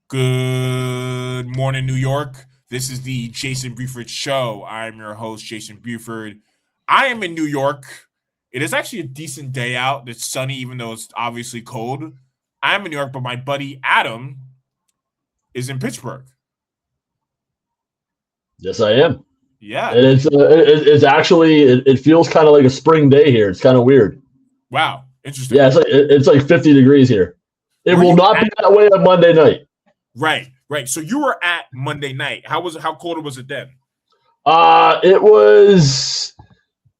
Good morning, New York. This is the Jason Buford Show. I'm your host, Jason Buford. I am in New York. It is actually a decent day out. It's sunny, even though it's obviously cold. I'm in New York, but my buddy Adam is in Pittsburgh. Yes, I am. Yeah. And it's actually it feels kind of like a spring day here. It's kind of weird. Wow. Interesting. Yeah, it's like 50 degrees here. It will not be that way on Monday night. Right. So you were at Monday night. How cold was it then? It was.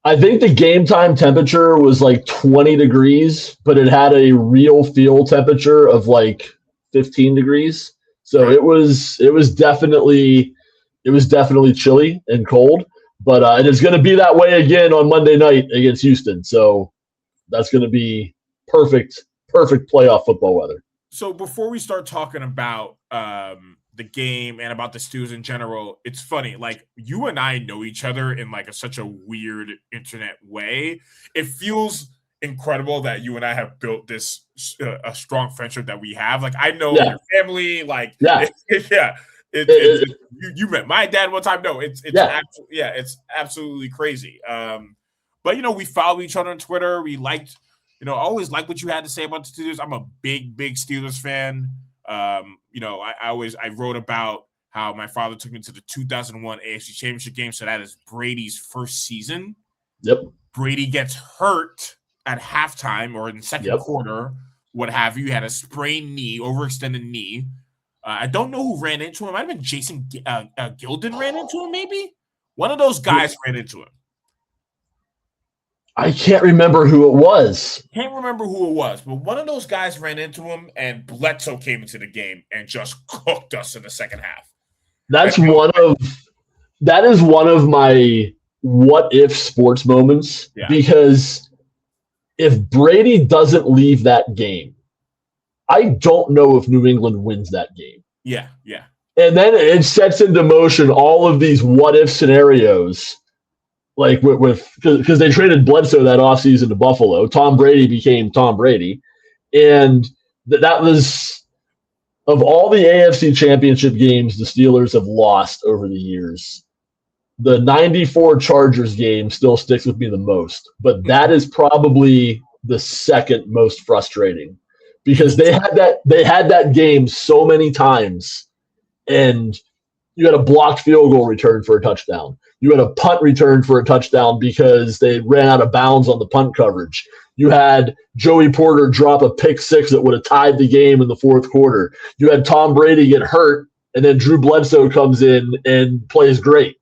I think the game time temperature was like 20 degrees, but it had a real feel temperature of like 15 degrees. So Right. it was definitely chilly and cold. But and it's going to be that way again on Monday night against Houston. So that's going to be perfect playoff football weather. So before we start talking about the game and about the Steelers in general, it's funny. Like, you and I know each other in like such a weird internet way. It feels incredible that you and I have built this a strong friendship that we have. Like, I know your family. Like, you met my dad one time. No, it's absolutely crazy. But we follow each other on Twitter. We liked. I always like what you had to say about the Steelers. I'm a big Steelers fan. I wrote about how my father took me to the 2001 AFC Championship game. So that is Brady's first season. Yep. Brady gets hurt at halftime or in the second quarter, what have you. He had a sprained knee, overextended knee. I don't know who ran into him. It might have been Jayson Gilden ran into him, maybe. One of those guys ran into him. I can't remember who it was. But one of those guys ran into him, and Bledsoe came into the game and just cooked us in the second half. That is one of my what if sports moments, because if Brady doesn't leave that game, I don't know if New England wins that game. Yeah. And then it sets into motion all of these what if scenarios. Like because they traded Bledsoe that offseason to Buffalo. Tom Brady became Tom Brady. And that was, of all the AFC Championship games the Steelers have lost over the years, the 94 Chargers game still sticks with me the most. But that is probably the second most frustrating, because they had that game so many times, and you had a blocked field goal return for a touchdown. You had a punt return for a touchdown because they ran out of bounds on the punt coverage. You had Joey Porter drop a pick six that would have tied the game in the fourth quarter. You had Tom Brady get hurt, and then Drew Bledsoe comes in and plays great.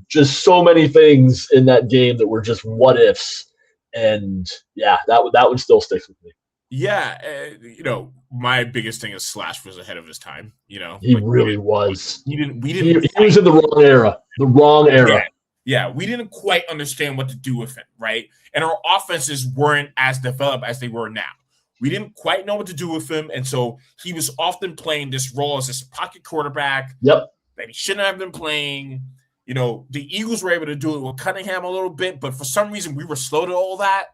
Just so many things in that game that were just what ifs. And that would still stick with me. Yeah, my biggest thing is Slash was ahead of his time. He really was. He was in the wrong era. The wrong era. Yeah, we didn't quite understand what to do with him, right? And our offenses weren't as developed as they were now. We didn't quite know what to do with him, and so he was often playing this role as this pocket quarterback. Yep. That he shouldn't have been playing. The Eagles were able to do it with Cunningham a little bit, but for some reason we were slow to all that.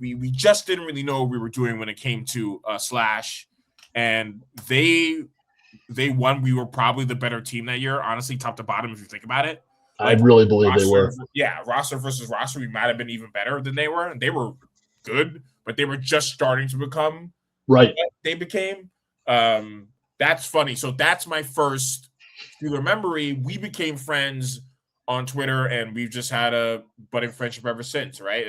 We just didn't really know what we were doing when it came to Slash, and they won. We were probably the better team that year, honestly, top to bottom, if you think about it. I really believe they were. Yeah, roster versus roster, we might have been even better than they were. And they were good, but they were just starting to become what they became. That's funny. So that's my first Steeler memory. We became friends on Twitter, and we've just had a budding friendship ever since, right?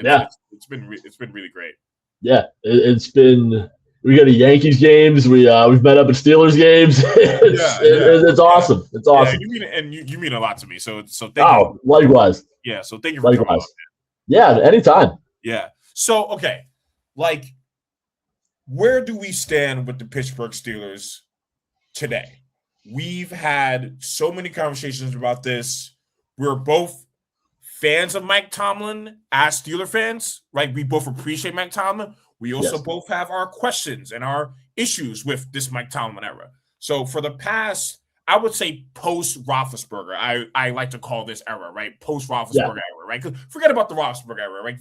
It's been really great. Yeah, it's been. We got a Yankees games. We've met up at Steelers games. It's awesome. It's awesome. Yeah, you mean a lot to me. So thank you. Likewise. Yeah. So thank you for coming on. Yeah, anytime. Yeah. So okay, like, where do we stand with the Pittsburgh Steelers today? We've had so many conversations about this. We're both fans of Mike Tomlin as Steeler fans, right? We both appreciate Mike Tomlin. We also both have our questions and our issues with this Mike Tomlin era. So for the past, I would say post-Roethlisberger, I like to call this era, right? Post-Roethlisberger era, right? Because forget about the Roethlisberger era, right?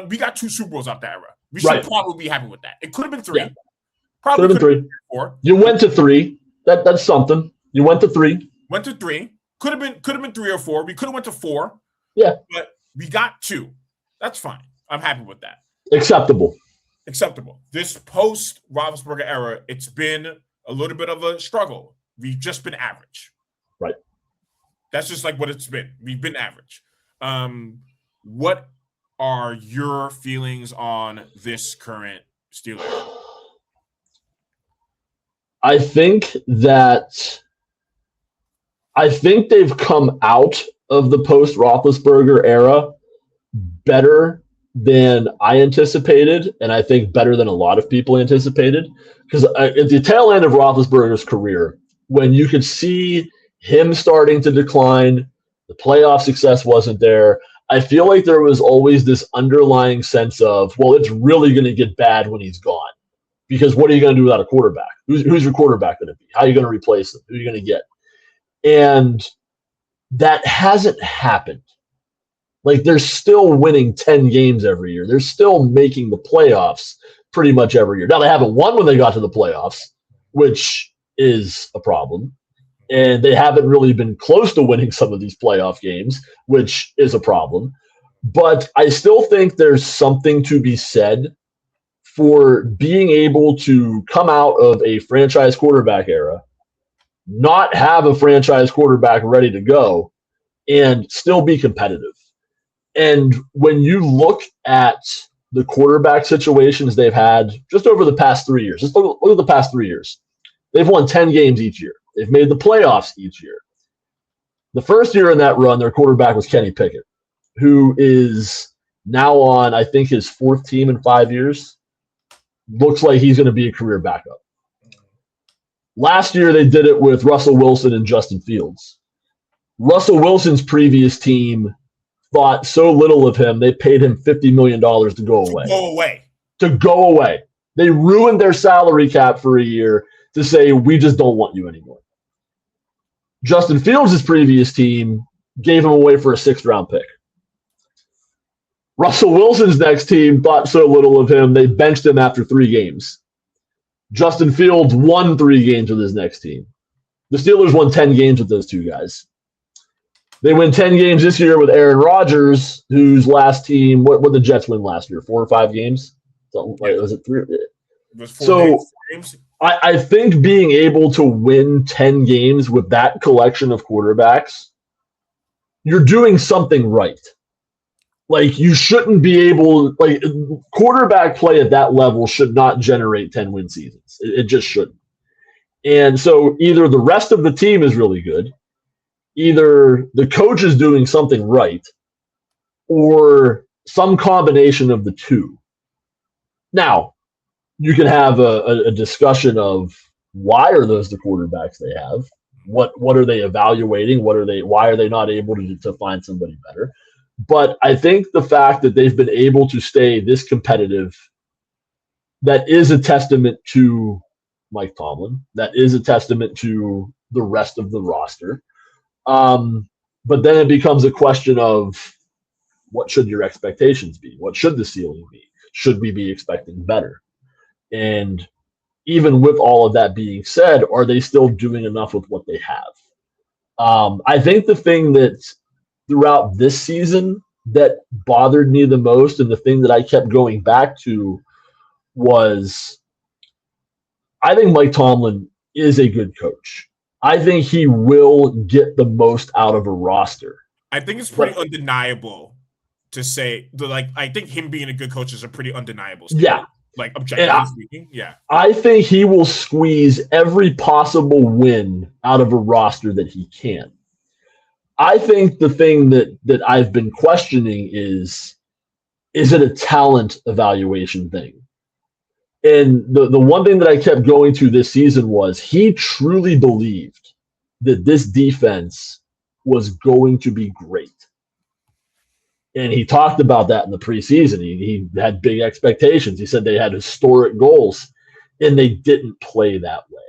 We got 2 Super Bowls out that era. We should probably be happy with that. It could have been 3. Probably could have been 3. 4. You went to 3. That's something. You went to 3. Went to 3. Could have been 3 or 4. We could have went to 4. Yeah. But we got 2. That's fine. I'm happy with that. Acceptable. This post-Roethlisberger era, it's been a little bit of a struggle. We've just been average. Right. That's just like what it's been. We've been average. What are your feelings on this current Steelers? I think they've come out of the post-Roethlisberger era better than I anticipated, and I think better than a lot of people anticipated. Because at the tail end of Roethlisberger's career, when you could see him starting to decline, the playoff success wasn't there, I feel like there was always this underlying sense of, well, it's really going to get bad when he's gone. Because what are you going to do without a quarterback? Who's your quarterback going to be? How are you going to replace him? Who are you going to get? And that hasn't happened. Like, they're still winning 10 games every year. They're still making the playoffs pretty much every year. Now, they haven't won when they got to the playoffs, which is a problem. And they haven't really been close to winning some of these playoff games, which is a problem. But I still think there's something to be said for being able to come out of a franchise quarterback era, not have a franchise quarterback ready to go, and still be competitive. And when you look at the quarterback situations they've had just over the past 3 years, just look at the past 3 years. They've won 10 games each year. They've made the playoffs each year. The first year in that run, their quarterback was Kenny Pickett, who is now on, I think, his 4th team in 5 years. Looks like he's going to be a career backup. Last year, they did it with Russell Wilson and Justin Fields. Russell Wilson's previous team thought so little of him, they paid him $50 million to go away. To go away. They ruined their salary cap for a year to say, we just don't want you anymore. Justin Fields' previous team gave him away for a 6th-round pick. Russell Wilson's next team thought so little of him, they benched him after 3 games. Justin Fields won 3 games with his next team. The Steelers won 10 games with those 2 guys. They win 10 games this year with Aaron Rodgers, whose last team, what did the Jets win last year? 4 or 5 games? Was it 3? It was 4 games. I think being able to win 10 games with that collection of quarterbacks, you're doing something right. Like, you shouldn't be able, like, quarterback play at that level should not generate 10-win seasons. It just shouldn't. And so either the rest of the team is really good, either the coach is doing something right, or some combination of the two. Now, you can have a discussion of why are those the quarterbacks they have? What are they evaluating? Why are they not able to find somebody better? But I think the fact that they've been able to stay this competitive, that is a testament to Mike Tomlin. That is a testament to the rest of the roster. But then it becomes a question of, what should your expectations be? What should the ceiling be? Should we be expecting better? And even with all of that being said, are they still doing enough with what they have? I think the thing that throughout this season that bothered me the most, and the thing that I kept going back to, was I think Mike Tomlin is a good coach. I think he will get the most out of a roster. I think it's pretty undeniable to say, I think him being a good coach is a pretty undeniable statement. Yeah. Like, objectively speaking, yeah. I think he will squeeze every possible win out of a roster that he can. I think the thing that I've been questioning is it a talent evaluation thing? And the one thing that I kept going to this season was he truly believed that this defense was going to be great. And he talked about that in the preseason. He had big expectations. He said they had historic goals, and they didn't play that way.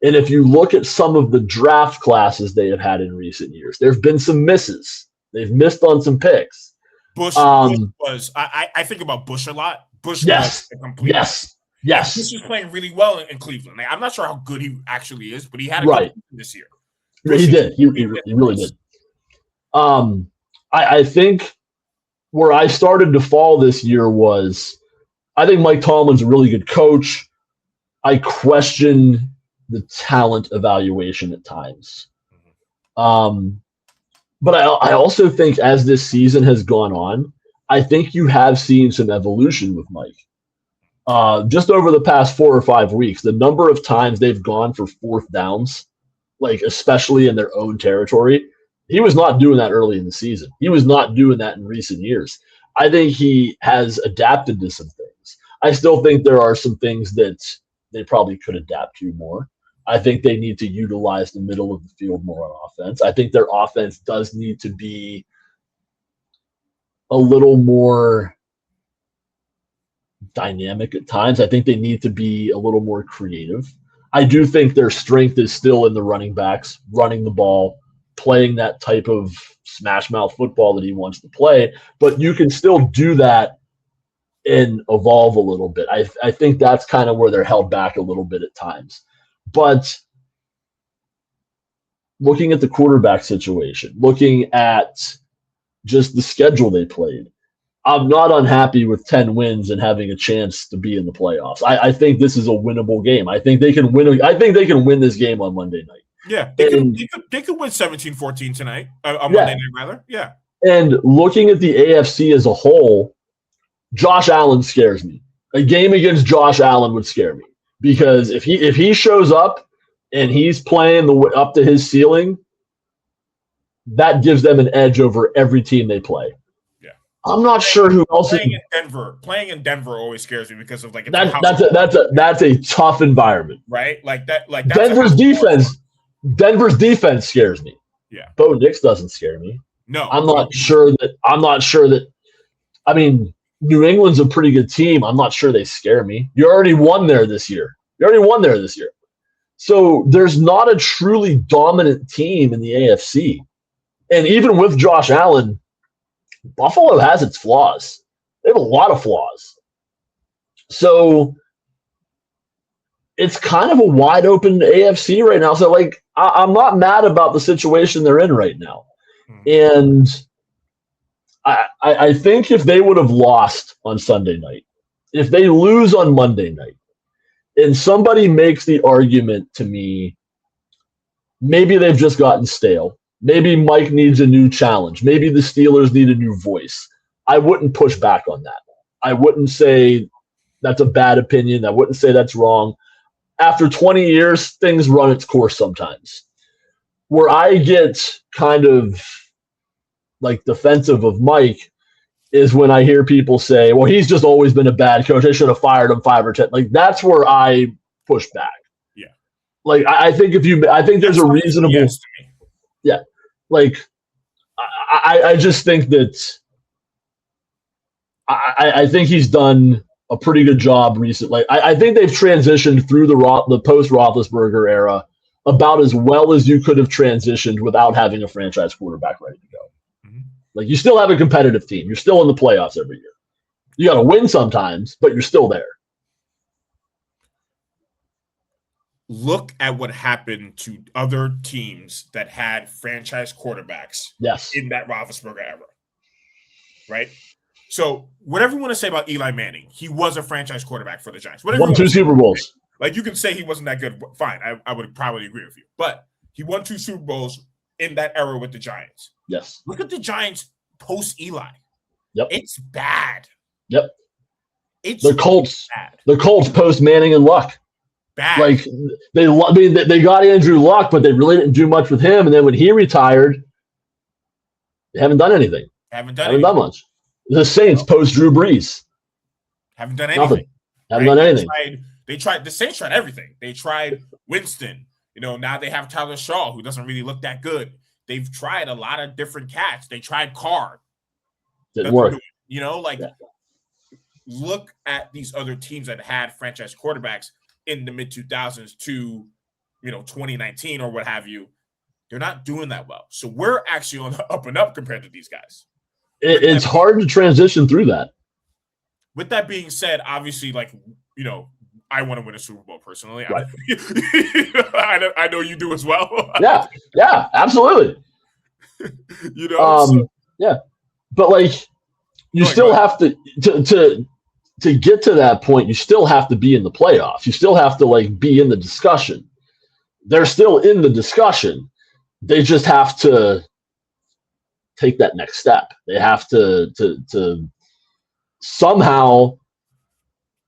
And if you look at some of the draft classes they have had in recent years, there have been some misses. They've missed on some picks. Bush was – I think about Bush a lot. Bush was a complete – Yes. Yes. This was playing really well in Cleveland. Like, I'm not sure how good he actually is, but he had a right. good season this year. He did. He really did. I think where I started to fall this year was I think Mike Tomlin's a really good coach. I question the talent evaluation at times. But I also think as this season has gone on, I think you have seen some evolution with Mike. Just over the past 4 or 5 weeks, the number of times they've gone for fourth downs, like especially in their own territory, he was not doing that early in the season. He was not doing that in recent years. I think he has adapted to some things. I still think there are some things that they probably could adapt to more. I think they need to utilize the middle of the field more on offense. I think their offense does need to be a little more dynamic at times. I think they need to be a little more creative. I do think their strength is still in the running backs, running the ball, playing that type of smash mouth football that he wants to play, but you can still do that and evolve a little bit. I think that's kind of where they're held back a little bit at times. But looking at the quarterback situation, looking at just the schedule they played, I'm not unhappy with 10 wins and having a chance to be in the playoffs. I think this is a winnable game. I think they can win. I think they can win this game on Monday night. Yeah, they could win 17-14 tonight, on Monday night, rather. Yeah. And looking at the AFC as a whole, Josh Allen scares me. A game against Josh Allen would scare me because if he shows up and he's playing up to his ceiling, that gives them an edge over every team they play. Yeah, I'm not sure who else. Playing in Denver always scares me because of that's a tough environment, right? Like that. Like Denver's defense scares me. Yeah, Bo Nix doesn't scare me. No, I'm not sure that. I mean, New England's a pretty good team. I'm not sure they scare me. You already won there this year. So there's not a truly dominant team in the AFC. And even with Josh Allen, Buffalo has its flaws. They have a lot of flaws. So it's kind of a wide open AFC right now. So, like, I'm not mad about the situation they're in right now. And I think if they would have lost on Sunday night, if they lose on Monday night, and somebody makes the argument to me, maybe they've just gotten stale. Maybe Mike needs a new challenge. Maybe the Steelers need a new voice. I wouldn't push back on that. I wouldn't say that's a bad opinion. I wouldn't say that's wrong. After 20 years, things run its course sometimes. Where I get kind of like defensive of Mike is when I hear people say, well, he's just always been a bad coach. I should have fired him 5 or 10. Like, that's where I push back. Yeah. Like, I think there's a reasonable. Yes to me. Yeah. Like, I just think that I think he's done a pretty good job recently. I think they've transitioned through the post-Roethlisberger era about as well as you could have transitioned without having a franchise quarterback ready to go. Like, you still have a competitive team. You're still in the playoffs every year. You got to win sometimes, but you're still there. Look at what happened to other teams that had franchise quarterbacks in that Roethlisberger era, right? So whatever you want to say about Eli Manning, he was a franchise quarterback for the Giants. Won 2 Super Bowls. Like, you can say he wasn't that good. Fine, I would probably agree with you. But he won 2 Super Bowls in that era with the Giants. Yes. Look at the Giants post Eli. Yep. It's bad. Yep. It's the Colts. Bad. The Colts post Manning and Luck. Bad. Like, they got Andrew Luck, but they really didn't do much with him. And then when he retired, they haven't done anything. Haven't done much. The Saints post Drew Brees. Haven't done anything. Nothing. Haven't done anything. The Saints tried everything. They tried Winston. Now they have Tyler Shaw, who doesn't really look that good. They've tried a lot of different cats. They tried Carr. Didn't work. Look at these other teams that had franchise quarterbacks in the mid-2000s to, 2019 or what have you. They're not doing that well. So we're actually on the up and up compared to these guys. It's hard to transition through that. With that being said, obviously, I want to win a Super Bowl personally. Right. I know you do as well. Yeah, absolutely. Yeah, but like you still have to get to that point. You still have to be in the playoffs. You still have to like be in the discussion. They're still in the discussion. They just have to take that next step. They have to somehow,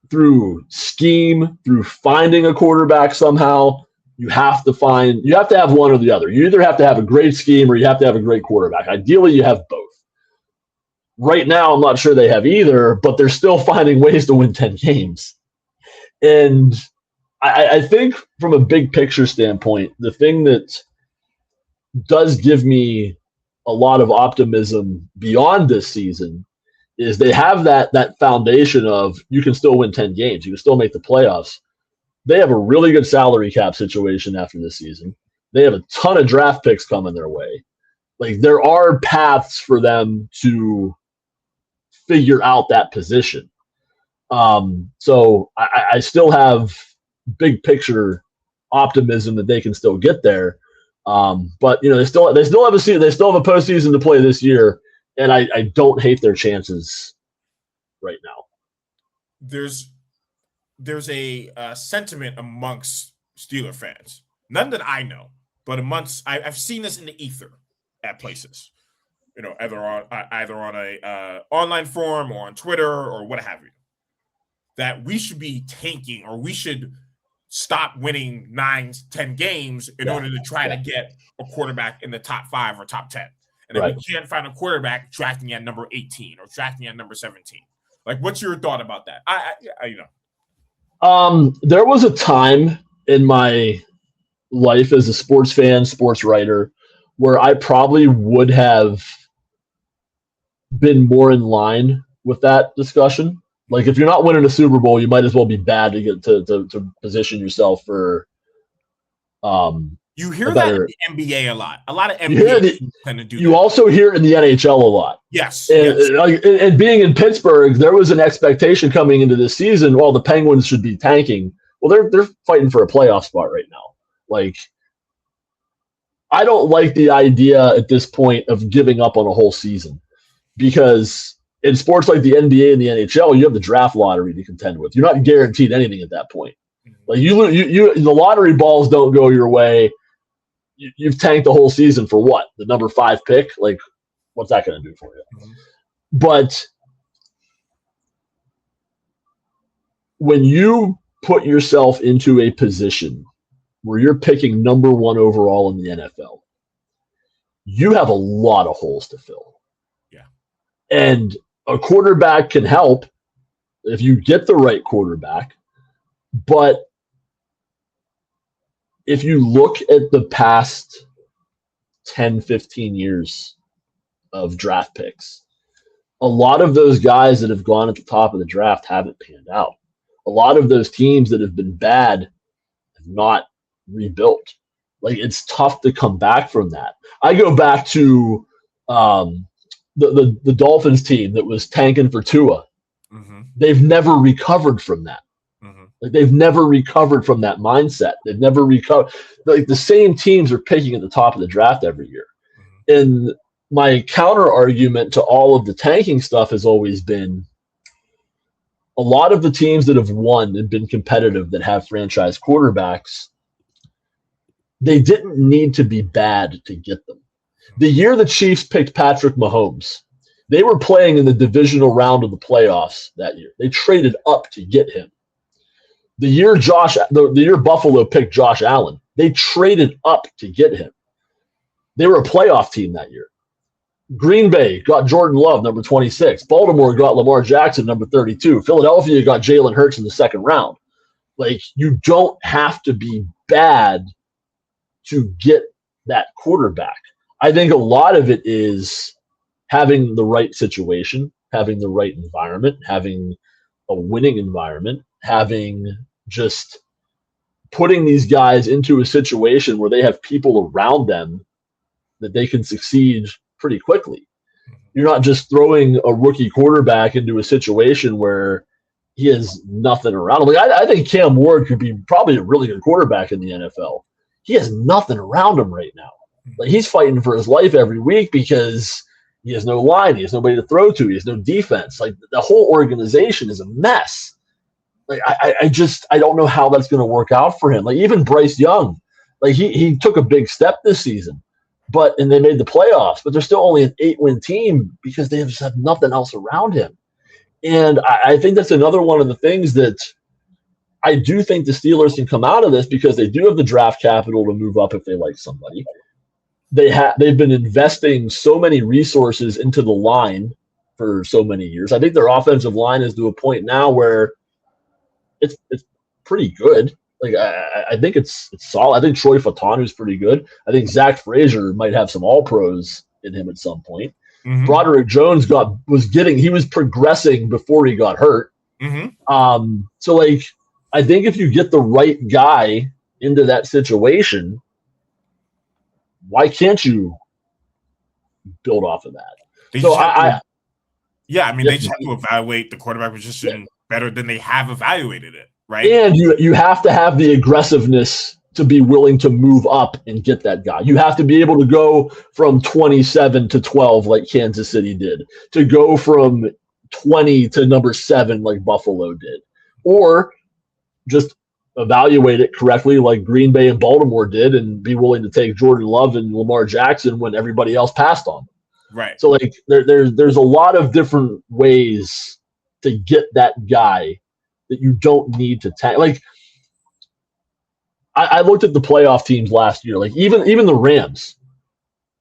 through scheme, through finding a quarterback somehow, you have to have one or the other. You either have to have a great scheme or you have to have a great quarterback. Ideally, you have both. Right now, I'm not sure they have either, but they're still finding ways to win 10 games. And I think from a big picture standpoint, the thing that does give me a lot of optimism beyond this season is they have that foundation of you can still win 10 games. You can still make the playoffs. They have a really good salary cap situation after this season. They have a ton of draft picks coming their way. Like there are paths for them to figure out that position. So I still have big picture optimism that they can still get there. But they still have a season. They still have a postseason to play this year, and I don't hate their chances right now. There's a sentiment amongst Steeler fans, none that I know, but I've seen this in the ether at places, either on a online forum or on Twitter or what have you, that we should be tanking or we should stop winning 9-10 games in order to try to get a quarterback in the top 5 or top 10. And if we can't find a quarterback, drafting at number 18 or drafting at number 17. Like, what's your thought about that? There was a time in my life as a sports fan, sports writer, where I probably would have been more in line with that discussion. Like, if you're not winning a Super Bowl, you might as well be bad to get to position yourself for. You hear that in the NBA a lot. A lot of NBA tend to do that. You also hear it in the NHL a lot. Yes. And being in Pittsburgh, there was an expectation coming into this season. Well, the Penguins should be tanking. Well, they're fighting for a playoff spot right now. Like, I don't like the idea at this point of giving up on a whole season, because in sports like the NBA and the NHL, you have the draft lottery to contend with. You're not guaranteed anything at that point. Like the lottery balls don't go your way. You've tanked the whole season for what? The number 5 pick? Like, what's that going to do for you? Mm-hmm. But when you put yourself into a position where you're picking number 1 overall in the NFL, you have a lot of holes to fill. Yeah. And a quarterback can help if you get the right quarterback. But if you look at the past 10, 15 years of draft picks, a lot of those guys that have gone at the top of the draft haven't panned out. A lot of those teams that have been bad have not rebuilt. Like, it's tough to come back from that. I go back to the Dolphins team that was tanking for Tua. Mm-hmm. They've never recovered from that. Mm-hmm. Like, they've never recovered from that mindset. They've never recovered. Like, the same teams are picking at the top of the draft every year. Mm-hmm. And my counter argument to all of the tanking stuff has always been, a lot of the teams that have won and been competitive that have franchise quarterbacks, they didn't need to be bad to get them. The year the Chiefs picked Patrick Mahomes, they were playing in the divisional round of the playoffs that year. They traded up to get him. The year Buffalo picked Josh Allen, they traded up to get him. They were a playoff team that year. Green Bay got Jordan Love, number 26. Baltimore got Lamar Jackson, number 32. Philadelphia got Jalen Hurts in the second round. Like, you don't have to be bad to get that quarterback. I think a lot of it is having the right situation, having the right environment, having a winning environment, having just putting these guys into a situation where they have people around them that they can succeed pretty quickly. You're not just throwing a rookie quarterback into a situation where he has nothing around him. Like, I think Cam Ward could be probably a really good quarterback in the NFL. He has nothing around him right now. Like, he's fighting for his life every week because he has no line. He has nobody to throw to. He has no defense. Like, the whole organization is a mess. Like, I don't know how that's going to work out for him. Like, even Bryce Young, like, he took a big step this season, and they made the playoffs, but they're still only an 8-win team because they just have nothing else around him. And I think that's another one of the things that I do think the Steelers can come out of this, because they do have the draft capital to move up if they like somebody. They've been investing so many resources into the line for so many years. I think their offensive line is to a point now where it's pretty good. Like, I think it's solid. I think Troy Fautanu is pretty good. I think Zach Frazier might have some All-Pros in him at some point. Mm-hmm. Broderick Jones was progressing before he got hurt. Mm-hmm. So, like, I think if you get the right guy into that situation, why can't you build off of that? They just have to evaluate the quarterback position better than they have evaluated it, right? And you have to have the aggressiveness to be willing to move up and get that guy. You have to be able to go from 27 to 12 like Kansas City did, to go from 20 to number 7 like Buffalo did, or just evaluate it correctly like Green Bay and Baltimore did and be willing to take Jordan Love and Lamar Jackson when everybody else passed on them. Right. So, like, there's a lot of different ways to get that guy that you don't need to tank. Like, I looked at the playoff teams last year. Like, even the Rams,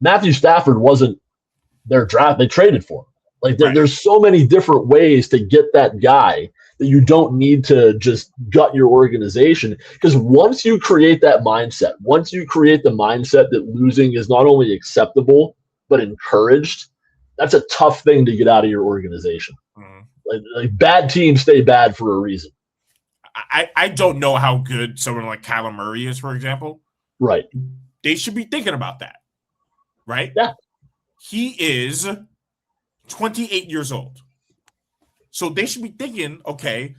Matthew Stafford wasn't their draft. They traded for him. Like, there's so many different ways to get that guy that you don't need to just gut your organization. Because once you create that mindset, once you create the mindset that losing is not only acceptable but encouraged, that's a tough thing to get out of your organization. Mm-hmm. Like, bad teams stay bad for a reason. I don't know how good someone like Kyler Murray is, for example. Right. They should be thinking about that, right? Yeah. He is 28 years old. So they should be thinking, okay,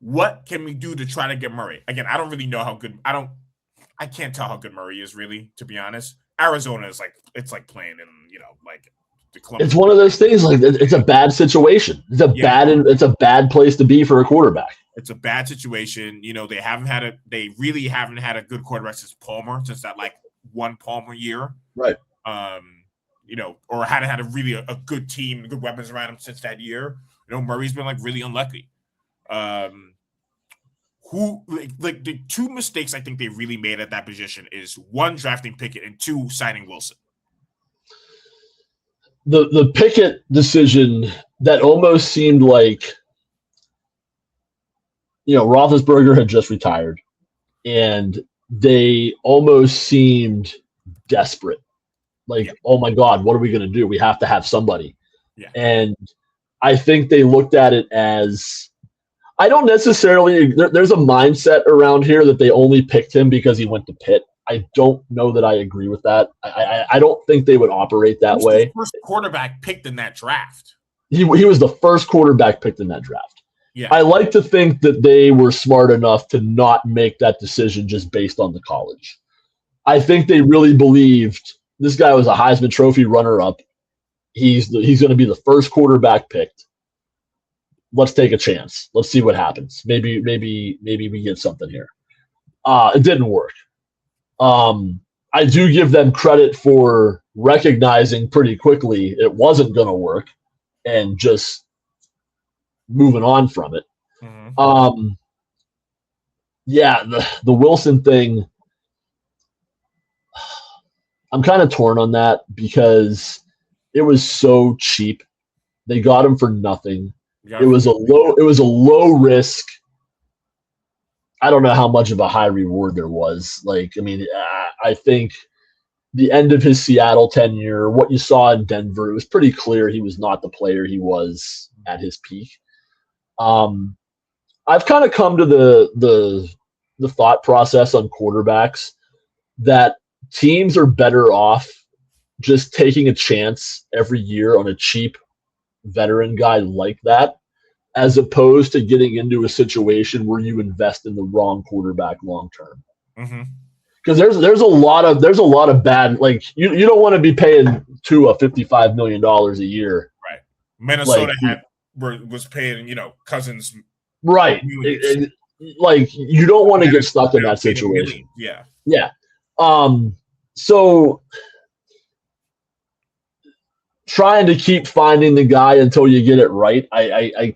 what can we do to try to get Murray? Again, I don't really know how good – I can't tell how good Murray is, really, to be honest. Arizona is it's like playing in, like the Columbus. It's one of those things, like, it's a bad situation. It's a bad place to be for a quarterback. It's a bad situation. They really haven't had a good quarterback since that like one Palmer year. Right. Or hadn't had a good team, good weapons around him since that year. Murray's been like really unlucky. The two mistakes I think they really made at that position is 1, drafting Pickett, and 2, signing Wilson. The Pickett decision, that almost seemed like, Roethlisberger had just retired, and they almost seemed desperate. Like, oh my God, what are we going to do? We have to have somebody. Yeah. And I think they looked at it as, I don't necessarily, there's a mindset around here that they only picked him because he went to Pitt. I don't know that I agree with that. I don't think they would operate that way. The first quarterback picked in that draft. He was the first quarterback picked in that draft. Yeah. I like to think that they were smart enough to not make that decision just based on the college. I think they really believed this guy was a Heisman Trophy runner-up. He's going to be the first quarterback picked. Let's take a chance. Let's see what happens. Maybe we get something here. It didn't work. I do give them credit for recognizing pretty quickly it wasn't going to work and just moving on from it. Mm-hmm. The Wilson thing, I'm kind of torn on that because it was so cheap. They got him for nothing. It was a low risk. I don't know how much of a high reward there was. I think the end of his Seattle tenure, what you saw in Denver, it was pretty clear he was not the player he was at his peak. I've kind of come to the thought process on quarterbacks that teams are better off just taking a chance every year on a cheap veteran guy like that, as opposed to getting into a situation where you invest in the wrong quarterback long term. Mm-hmm. Because there's a lot of bad, like you don't want to be paying Tua $55 million a year. Right. Minnesota was paying, Cousins. Right. Like you don't want to get stuck in that situation. Yeah. Yeah. So trying to keep finding the guy until you get it right, I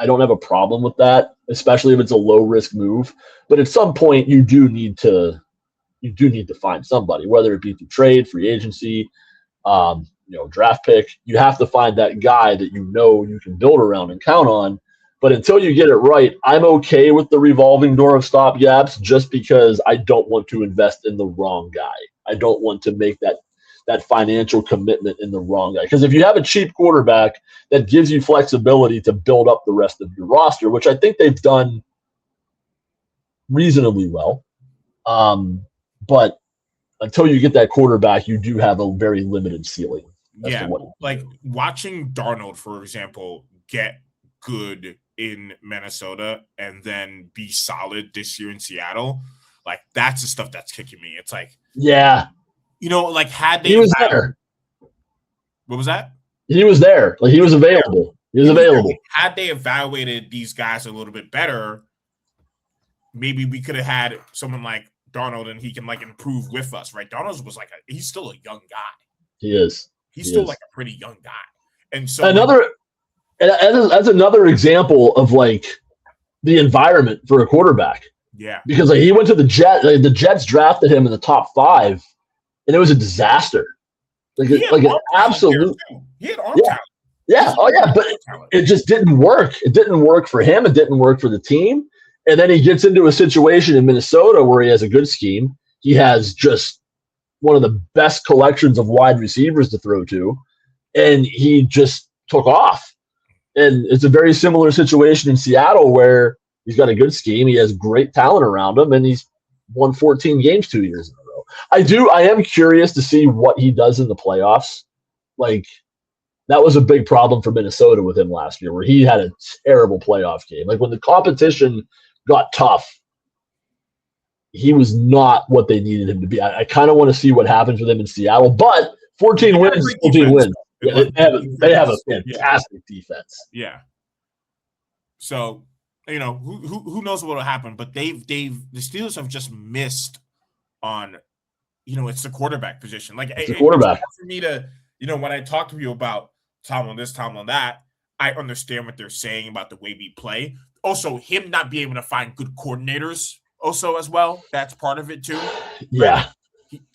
don't have a problem with that, especially if it's a low risk move. But at some point you do need to find somebody, whether it be through trade, free agency, draft pick. You have to find that guy that you can build around and count on. But until you get it right, I'm okay with the revolving door of stopgaps just because I don't want to invest in the wrong guy. I don't want to make that financial commitment in the wrong guy. Because if you have a cheap quarterback, that gives you flexibility to build up the rest of your roster, which I think they've done reasonably well. But until you get that quarterback, you do have a very limited ceiling. Yeah, like watching Darnold, for example, get good in Minnesota and then be solid this year in Seattle, like that's the stuff that's kicking me. It's like, yeah, like had they, he was there. What was that? He was there. Like he was available. He was available. Had they evaluated these guys a little bit better, maybe we could have had someone like Darnold and he can like improve with us, right? Darnold was he's still a young guy. He is. He's still like a pretty young guy. And so that's another example of like the environment for a quarterback. Yeah. Because he went to the Jets. The Jets drafted him in the top 5, and it was a disaster. Like an absolute. He had arm talent. Yeah. Oh yeah, but it just didn't work. It didn't work for him. It didn't work for the team. And then he gets into a situation in Minnesota where he has a good scheme. He has just one of the best collections of wide receivers to throw to, and he just took off. And it's a very similar situation in Seattle where he's got a good scheme. He has great talent around him, and he's won 14 games 2 years in a row. I am curious to see what he does in the playoffs. Like, that was a big problem for Minnesota with him last year, where he had a terrible playoff game. Like, when the competition got tough, he was not what they needed him to be. I kind of want to see what happens with him in Seattle, but 14 wins. Yeah, they have a fantastic defense. Yeah. So, who knows what will happen, but the Steelers have just missed on, it's the quarterback position. Like, it's the quarterback. For me to, when I talk to you about Tomlin this, Tomlin that, I understand what they're saying about the way we play. Also, him not being able to find good coordinators also as well. That's part of it too. Yeah.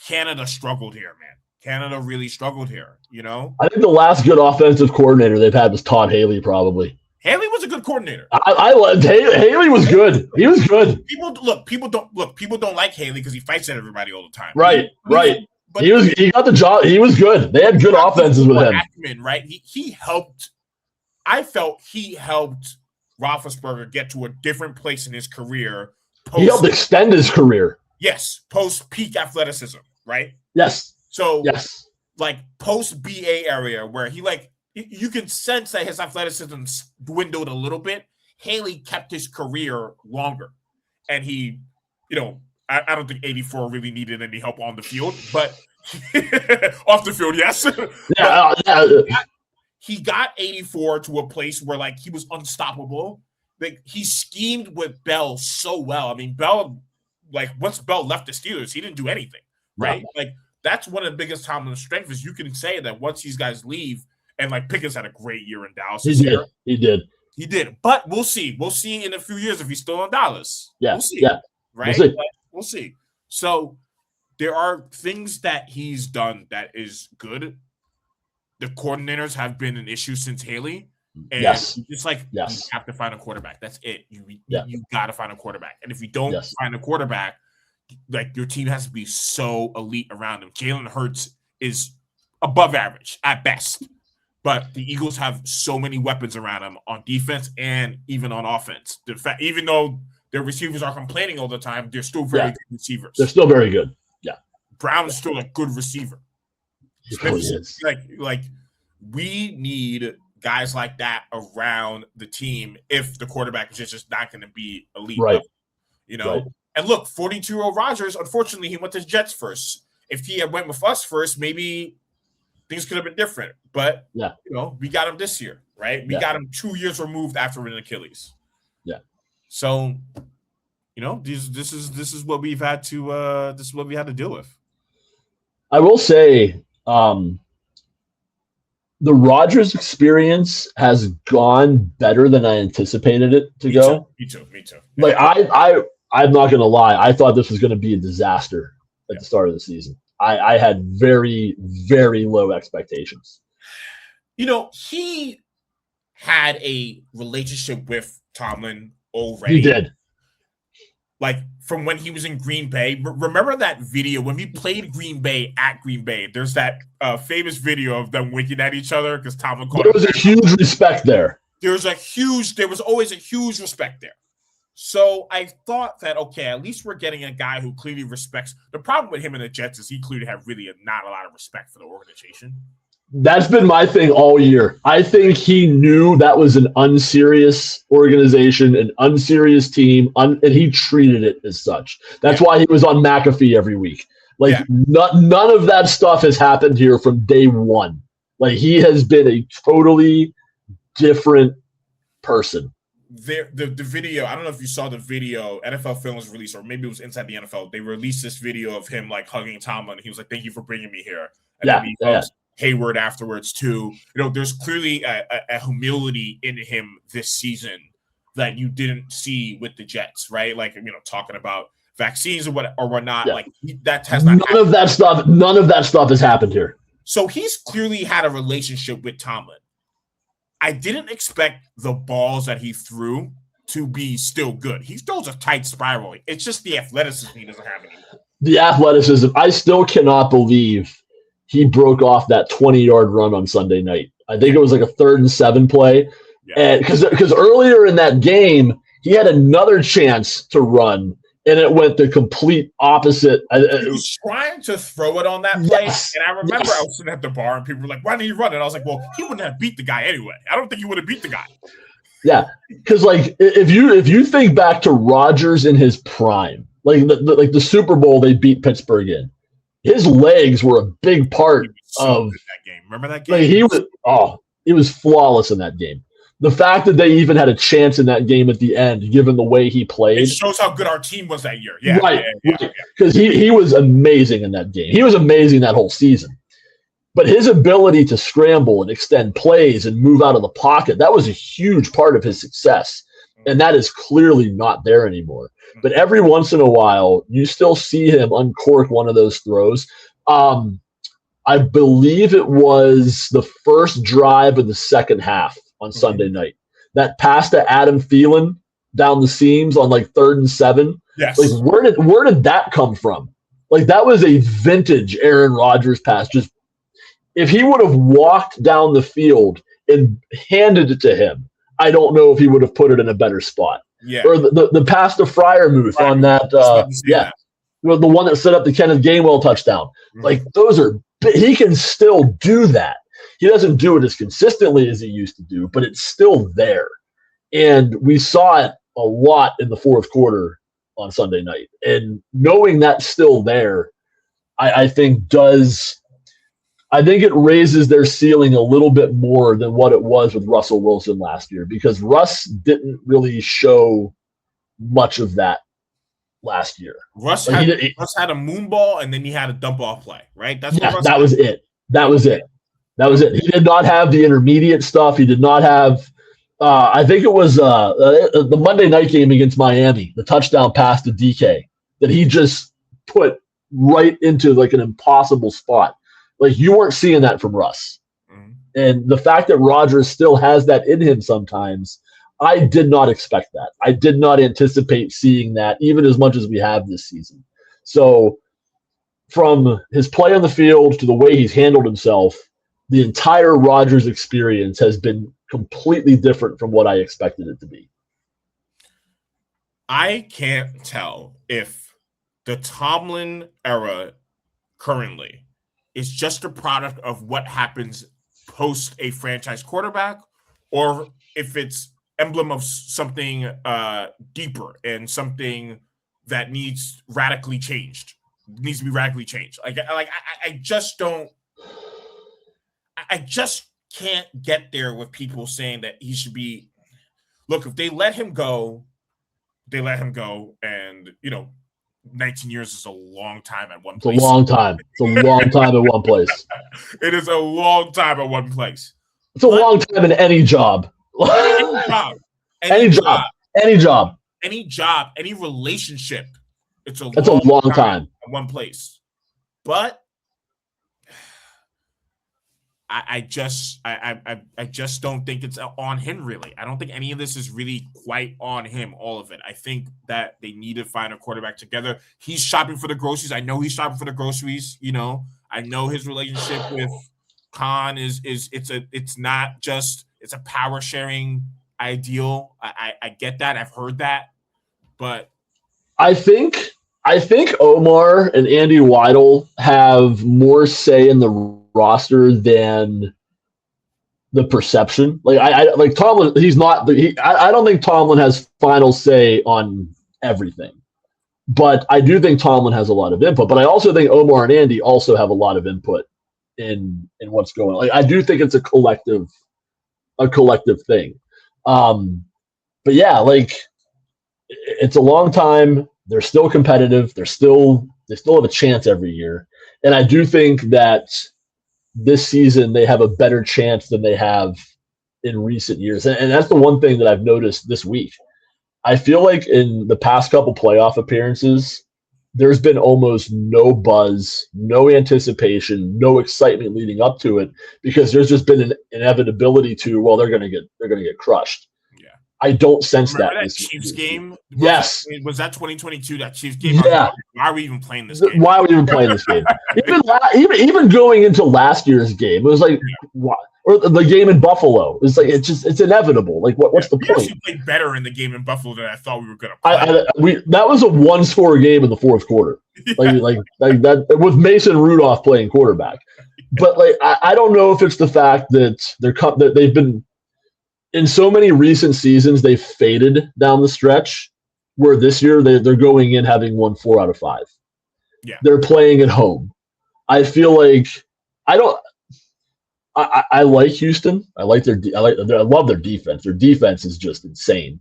Canada struggled here, man. Canada really struggled here, I think the last good offensive coordinator they've had was Todd Haley, probably. Haley was a good coordinator. I loved Haley was good. He was good. People don't like Haley because he fights at everybody all the time. Right. But he got the job. He was good. They had good offenses with him. Acumen, right? He helped. I felt he helped Roethlisberger get to a different place in his career. He helped extend his career. Yes, post peak athleticism, right? Yes. So yes, like post BA area where he you can sense that his athleticism dwindled a little bit. Haley kept his career longer, and he, I don't think 84 really needed any help on the field, but off the field, yes. He got 84 to a place where he was unstoppable. Like he schemed with Bell so well. I mean, Bell, once Bell left the Steelers, he didn't do anything, right? No. That's one of the biggest Tomlin's strengths is you can say that once these guys leave, and Pickens had a great year in Dallas. He did. But we'll see. We'll see in a few years if he's still in Dallas. Yeah. We'll see. Yeah. Right? We'll see. So there are things that he's done that is good. The coordinators have been an issue since Haley. And you have to find a quarterback. That's it. You got to find a quarterback. And if you don't find a quarterback, your team has to be so elite around him. Jalen Hurts is above average at best. But the Eagles have so many weapons around him on defense and even on offense. Even though their receivers are complaining all the time, they're still very good receivers. They're still very good. Yeah. Brown is still a good receiver. He really is. We need guys like that around the team if the quarterback is just not going to be elite Right. level, you know? Right. And look, 42-year-old Rodgers, unfortunately, he went to the Jets first. If he had went with us first, maybe things could have been different. But, Yeah. you know, we got him this year, right? We got him 2 years removed after an Achilles. Yeah. So, you know, this is what we've had to this is what we had to deal with. I will say, the Rodgers experience has gone better than I anticipated it to go. Me too. Like I'm not gonna lie, I thought this was gonna be a disaster at the start of the season. I had very, very low expectations. You know, he had a relationship with Tomlin already. He did. Like from when he was in Green Bay. Remember that video when we played Green Bay at Green Bay? There's that famous video of them winking at each other because Tomlin called There was a huge respect there. There was always a huge respect there. So I thought that, okay, at least we're getting a guy who clearly respects. The problem with him and the Jets is he clearly had really not a lot of respect for the organization. That's been my thing all year. I think he knew that was an unserious organization, an unserious team, and he treated it as such. That's why he was on McAfee every week. Like, none of that stuff has happened here from day one. Like, he has been a totally different person. The video, I don't know if you saw the video, NFL Films released, or maybe it was Inside the NFL. They released this video of him like hugging Tomlin. He was like, "Thank you for bringing me here." And then he hugs Hayward afterwards too. You know, there's clearly a humility in him this season that you didn't see with the Jets, right? Like, you know, talking about vaccines or whatnot. Yeah. Like that has not happened. None of that stuff has happened here. So he's clearly had a relationship with Tomlin. I didn't expect the balls that he threw to be still good. He throws a tight spiral. It's just the athleticism he doesn't have anymore. The athleticism. I still cannot believe he broke off that 20-yard run on Sunday night. I think it was like a 3rd and 7 play. Yeah. And because earlier in that game, he had another chance to run, and it went the complete opposite. He was trying to throw it on that play, and I remember I was sitting at the bar, and people were like, "Why didn't he run it?" I was like, "Well, he wouldn't have beat the guy anyway. I don't think he would have beat the guy." Yeah, because like if you think back to Rodgers in his prime, like the Super Bowl they beat Pittsburgh in, his legs were a big part of that game. Remember that game? Like he was flawless in that game. The fact that they even had a chance in that game at the end, given the way he played, it shows how good our team was that year. Yeah, right. Because he was amazing in that game. He was amazing that whole season. But his ability to scramble and extend plays and move out of the pocket, that was a huge part of his success. And that is clearly not there anymore. But every once in a while, you still see him uncork one of those throws. I believe it was the first drive of the second half on Sunday night. That pass to Adam Thielen down the seams on like 3rd and 7. Yes. Like where did that come from? Like that was a vintage Aaron Rodgers pass. Just if he would have walked down the field and handed it to him, I don't know if he would have put it in a better spot. Yeah. Or the pass to Freiermuth on that. The one that set up the Kenneth Gainwell touchdown. Mm-hmm. Like those are. He can still do that. He doesn't do it as consistently as he used to do, but it's still there. And we saw it a lot in the fourth quarter on Sunday night. And knowing that's still there, I think it raises their ceiling a little bit more than what it was with Russell Wilson last year, because Russ didn't really show much of that last year. Russ had a moon ball, and then he had a dump off play, right? That was it. That was it. He did not have the intermediate stuff. He did not have I think it was the Monday night game against Miami, the touchdown pass to DK that he just put right into like an impossible spot. Like you weren't seeing that from Russ. Mm-hmm. And the fact that Rodgers still has that in him sometimes, I did not expect that. I did not anticipate seeing that even as much as we have this season. So from his play on the field to the way he's handled himself, the entire Rodgers experience has been completely different from what I expected it to be. I can't tell if the Tomlin era currently is just a product of what happens post a franchise quarterback, or if it's emblem of something deeper and something that needs to be radically changed. I just don't. I just can't get there with people saying that he should be. Look, if they let him go, they let him go, and 19 years is a long time at one place. It's a long time. It's a long time at one place. It is a long time at one place. It's a long time in any job. Any job, any relationship. It's a long time at one place. But I just don't think it's on him, really. I don't think any of this is really quite on him, all of it. I think that they need to find a quarterback together. He's shopping for the groceries. I know he's shopping for the groceries. I know his relationship with Khan it's a power sharing ideal. I get that. I've heard that. But I think Omar and Andy Weidel have more say in the roster than the perception. Like Tomlin, he's not. I don't think Tomlin has final say on everything, but I do think Tomlin has a lot of input. But I also think Omar and Andy also have a lot of input in what's going on. Like, I do think it's a collective thing. But yeah, like it's a long time. They're still competitive. They still have a chance every year, and I do think that this season they have a better chance than they have in recent years. And that's the one thing that I've noticed this week. I feel like in the past couple playoff appearances, there's been almost no buzz, no anticipation, no excitement leading up to it because there's just been an inevitability to, well, they're going to get crushed. Yeah. I don't sense Remember that Chiefs game? Yes. Was that 2022, that Chiefs game? Yeah. Why are we even playing this game? Why are we even playing this game? even going into last year's game, it was like, why? Or the game in Buffalo. It's like it's inevitable. Like what's the point? We actually played better in the game in Buffalo than I thought we were going to play. That was a one-score game in the fourth quarter. Yeah. Like that with Mason Rudolph playing quarterback. But like I don't know if it's the fact that they've been in so many recent seasons they've faded down the stretch. Where this year they're going in having won 4 out of 5. Yeah, they're playing at home. I feel like I like Houston. I love their defense. Their defense is just insane.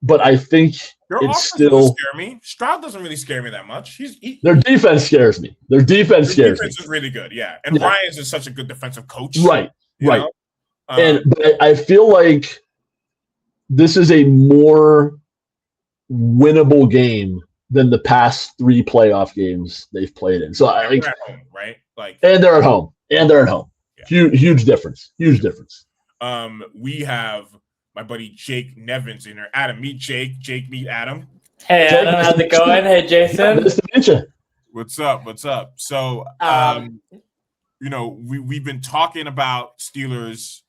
But I think it's still scare me. Stroud doesn't really scare me that much. Their defense scares me. Their defense is really good. Yeah, and Ryans is such a good defensive coach. Right. But I feel like this is a more winnable game than the past 3 playoff games they've played in. So I think they're at home, right? And they're at home. Yeah. Huge difference. We have my buddy Jake Nevins in there. Adam, meet Jake. Jake, meet Adam. Hey, Adam, how's it going? Hey, Jayson. Nice to meet you. What's up? So, we've been talking about Steelers.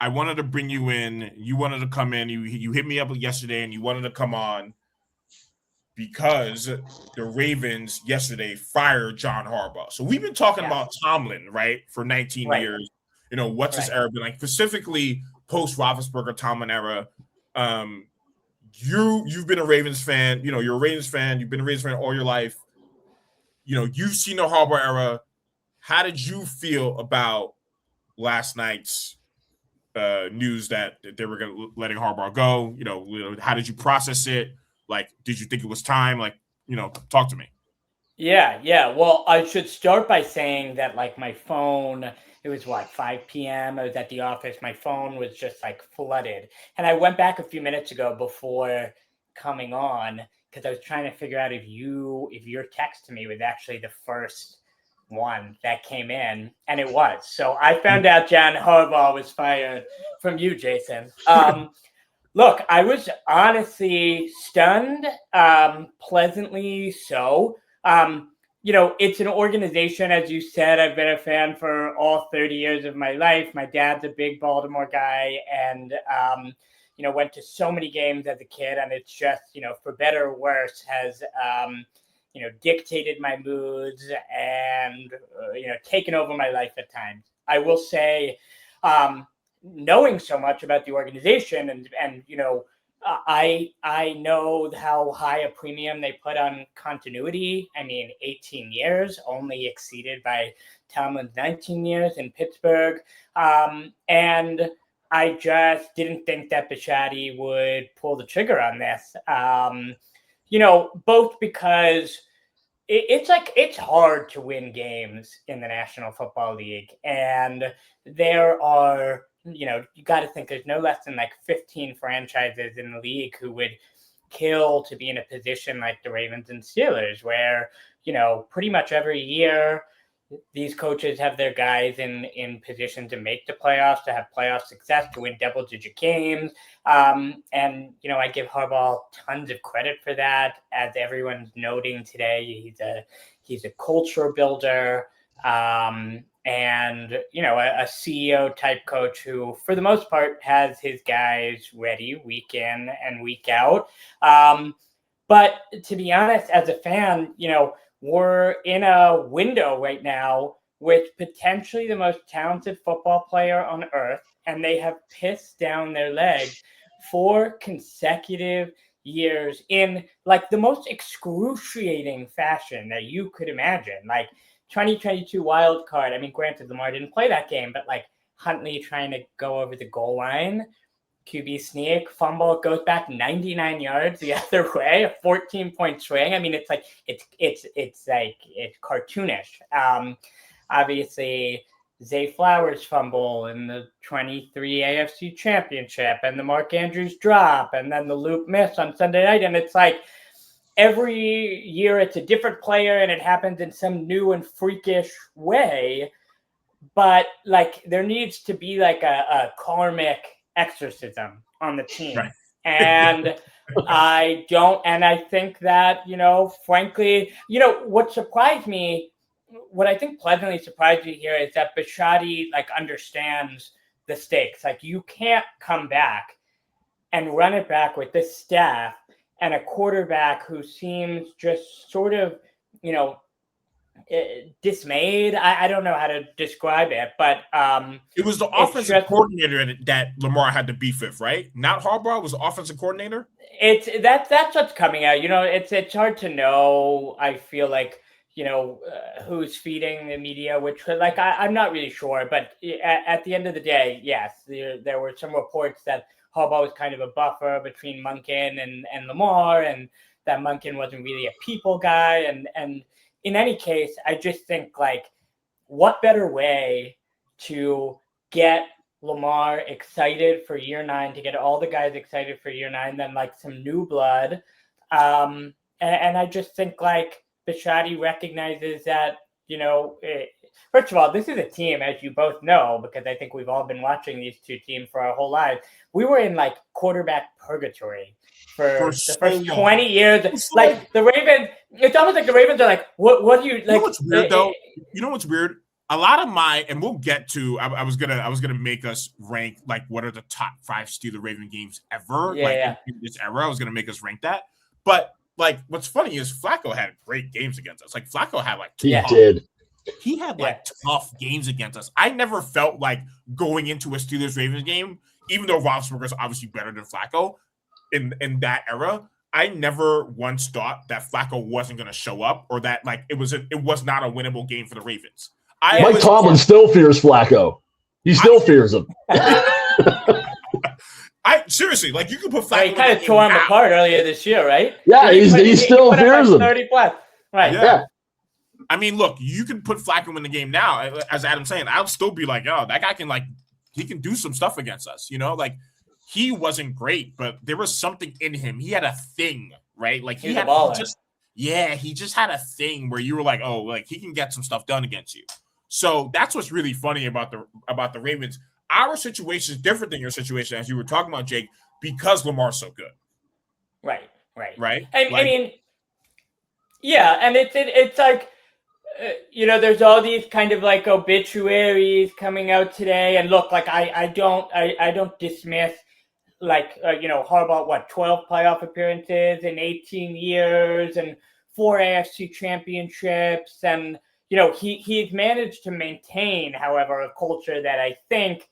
I wanted to bring you in. You wanted to come in. You hit me up yesterday, and you wanted to come on because the Ravens yesterday fired John Harbaugh. So we've been talking about Tomlin, right, for 19 years. What's his era been like, specifically post Roethlisberger Tomlin era. You've been a Ravens fan. You're a Ravens fan. You've been a Ravens fan all your life. You've seen the Harbaugh era. How did you feel about last night's news that they were letting Harbaugh go? How did you process it? Like, did you think it was time? Like, talk to me. Yeah. Well, I should start by saying that, like, my phone, it was 5 p.m. I was at the office. My phone was just like flooded. And I went back a few minutes ago before coming on because I was trying to figure out if your text to me was actually the first one that came in, and it was. So I found out John Harbaugh was fired from you, Jayson. Look, I was honestly stunned, pleasantly so. It's an organization, as you said, I've been a fan for all 30 years of my life. My dad's a big Baltimore guy and, went to so many games as a kid, and it's just, for better or worse, has, dictated my moods and, taken over my life at times. I will say knowing so much about the organization and you know, I know how high a premium they put on continuity. I mean, 18 years, only exceeded by Tomlin's 19 years in Pittsburgh. And I just didn't think that Bisciotti would pull the trigger on this. You know, both because it's hard to win games in the National Football League. And there are, you know, you got to think there's no less than like 15 franchises in the league who would kill to be in a position like the Ravens and Steelers, where, you know, pretty much every year these coaches have their guys in position to make the playoffs, to have playoff success, to win double-digit games. And, you know, I give Harbaugh tons of credit for that. As everyone's noting today, he's a culture builder. And, you know, a CEO type coach who, for the most part, has his guys ready week in and week out. But to be honest, as a fan, you know, we're in a window right now with potentially the most talented football player on earth, and they have pissed down their leg 4 consecutive years in like the most excruciating fashion that you could imagine. Like 2022 wild card. I mean, granted, Lamar didn't play that game, but like Huntley trying to go over the goal line, QB sneak, fumble, goes back 99 yards the other way, a 14-point swing. I mean, it's like it's cartoonish. Obviously, Zay Flowers fumble in the 23 AFC Championship, and the Mark Andrews drop, and then the Luke miss on Sunday night, and it's like every year it's a different player, and it happens in some new and freakish way. But like there needs to be like a karmic exorcism on the team. Right. And I think that, you know, frankly, you know, what I think pleasantly surprised me here is that Bisciotti like understands the stakes. Like you can't come back and run it back with this staff and a quarterback who seems just sort of, you know, dismayed. I don't know how to describe it, but it was the offensive coordinator that Lamar had to beef with, right? Not Harbaugh was the offensive coordinator. That's what's coming out. You know, it's hard to know. I feel like, you know, who's feeding the media, which like I'm not really sure. But at the end of the day, yes, there were some reports that Harbaugh was kind of a buffer between Monken and Lamar, and that Monken wasn't really a people guy, and in any case, I just think like what better way to get Lamar excited for year 9, to get all the guys excited for year 9 than like some new blood. And I just think like Bisciotti recognizes that, you know, first of all, this is a team, as you both know, because I think we've all been watching these two teams for our whole lives. We were in like quarterback purgatory for the first 20 years. Like the Ravens, it's almost like the Ravens are like, what do you like? You know what's weird though? You know what's weird? A lot of and we'll get to. I was gonna make us rank like what are the top 5 Steeler Raven games ever. In this era, I was gonna make us rank that. But like, what's funny is Flacco had great games against us. Like Flacco had like he had tough games against us. I never felt like going into a Steelers Ravens game, even though Roethlisberger's obviously better than Flacco in that era. I never once thought that Flacco wasn't going to show up, or that like it was not a winnable game for the Ravens. Mike Tomlin still fears Flacco. He still fears him. Seriously, like you could put Flacco. He kind of tore him apart earlier this year, right? Yeah, he still fears him. 30 plus. Right. Yeah. I mean, look, you can put Flacco in the game now. As Adam's saying, I'll still be like, oh, that guy can he can do some stuff against us. You know, like he wasn't great, but there was something in him. He had a thing, right? Like he just had a thing where you were like, oh, like he can get some stuff done against you. So that's what's really funny about the Ravens. Our situation is different than your situation, as you were talking about, Jake, because Lamar's so good. Right. I mean, yeah, and it's like, you know, there's all these kind of like obituaries coming out today, and look, like I don't dismiss like you know, Harbaugh 12 playoff appearances in 18 years and 4 AFC championships, and you know he's managed to maintain, however, a culture that I think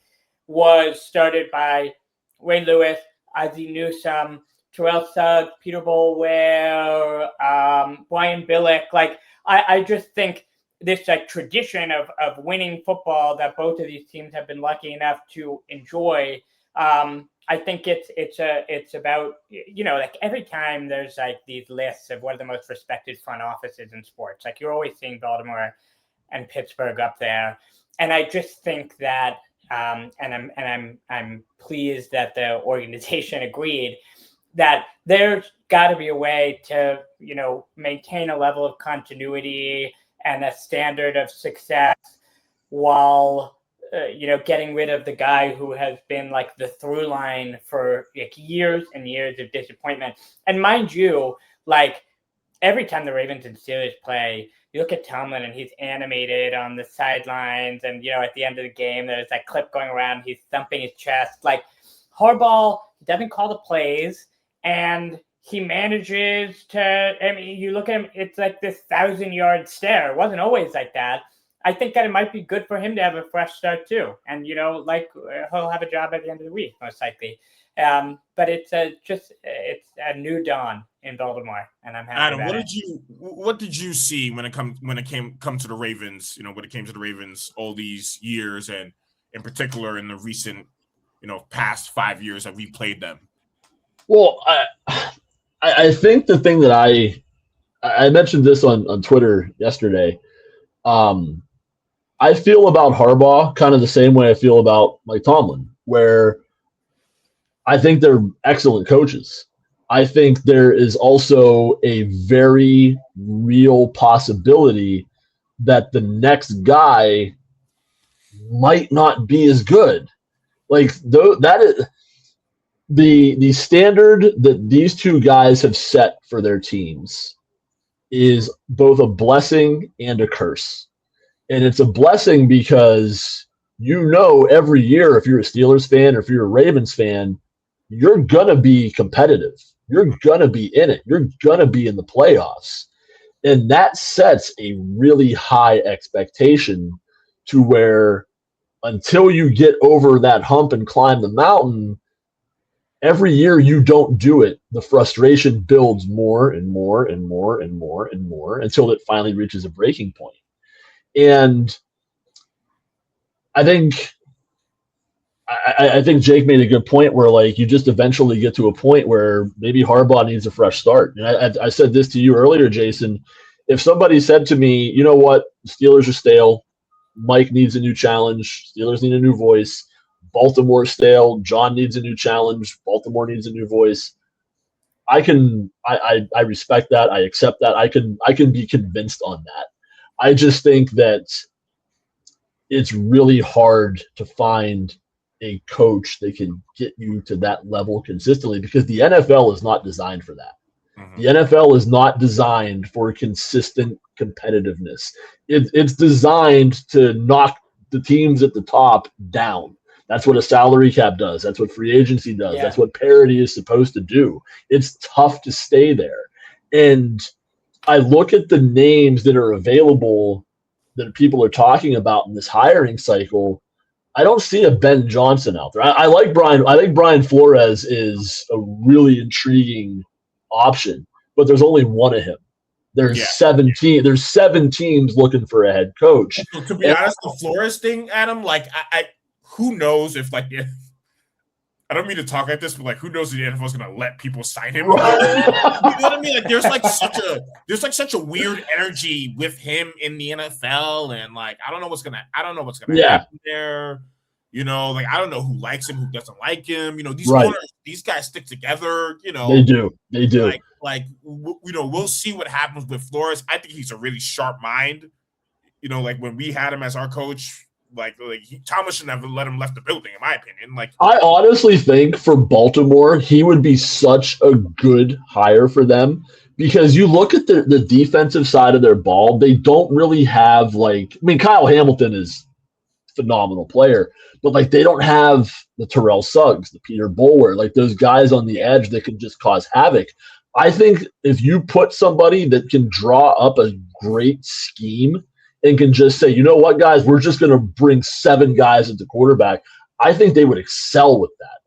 was started by Ray Lewis, Ozzie Newsome, Terrell Suggs, Peter Boulware, Brian Billick. Like, I just think this like tradition of winning football that both of these teams have been lucky enough to enjoy. I think it's about, you know, like every time there's like these lists of what are the most respected front offices in sports, like you're always seeing Baltimore and Pittsburgh up there. And I just think that, and I'm pleased that the organization agreed that there's got to be a way to, you know, maintain a level of continuity and a standard of success while, you know, getting rid of the guy who has been like the through line for like years and years of disappointment. And mind you, like every time the Ravens and Steelers play, you look at Tomlin and he's animated on the sidelines, and you know, at the end of the game, there's that clip going around. He's thumping his chest. Like Harbaugh doesn't call the plays, and he manages to. I mean, you look at him; it's like this 1,000-yard stare. It wasn't always like that. I think that it might be good for him to have a fresh start too, and you know, like he'll have a job at the end of the week, most likely. But it's a new dawn in Baltimore, and I'm happy. Adam, what did you see when it come to the Ravens? You know, when it came to the Ravens all these years, and in particular in the recent, you know, past 5 years that we played them. Well, I think the thing that I mentioned this on Twitter yesterday. I feel about Harbaugh kind of the same way I feel about Mike Tomlin, where I think they're excellent coaches. I think there is also a very real possibility that the next guy might not be as good. Like that is the standard that these two guys have set for their teams is both a blessing and a curse. And it's a blessing because, you know, every year, if you're a Steelers fan or if you're a Ravens fan, you're going to be competitive. You're going to be in it. You're going to be in the playoffs. And that sets a really high expectation to where until you get over that hump and climb the mountain, every year you don't do it, the frustration builds more and more and more and more and more until it finally reaches a breaking point. And I think Jake made a good point where, like, you just eventually get to a point where maybe Harbaugh needs a fresh start. And I said this to you earlier, Jayson. If somebody said to me, you know what, Steelers are stale, Mike needs a new challenge, Steelers need a new voice, Baltimore's stale, John needs a new challenge, Baltimore needs a new voice, I respect that. I accept that. I can be convinced on that. I just think that it's really hard to find a coach that can get you to that level consistently because the NFL is not designed for that. Mm-hmm. The NFL is not designed for consistent competitiveness. It's designed to knock the teams at the top down. That's what a salary cap does. That's what free agency does. Yeah. That's what parity is supposed to do. It's tough to stay there. And I look at the names that are available that people are talking about in this hiring cycle. I don't see a Ben Johnson out there. I like Brian. I think Brian Flores is a really intriguing option, but there's only one of him. There's 17. There's 7 teams looking for a head coach. To be honest, the Flores thing, Adam, like I who knows if I don't mean to talk like this, but like, who knows if the NFL is going to let people sign him? You know what I mean? Like, there's such a weird energy with him in the NFL, and like, I don't know what's gonna happen there. You know, like, I don't know who likes him, who doesn't like him. You know, these owners, these guys stick together. You know, they do. You know, we'll see what happens with Flores. I think he's a really sharp mind. You know, like when we had him as our coach. Thomas should never let him left the building, in my opinion. Like, I honestly think for Baltimore, he would be such a good hire for them because you look at the defensive side of their ball, they don't really have Kyle Hamilton is a phenomenal player, but they don't have the Terrell Suggs, the Peter Boulware, those guys on the edge that can just cause havoc. I think if you put somebody that can draw up a great scheme and can just say, you know what, guys, we're just going to bring 7 guys at the quarterback, I think they would excel with that.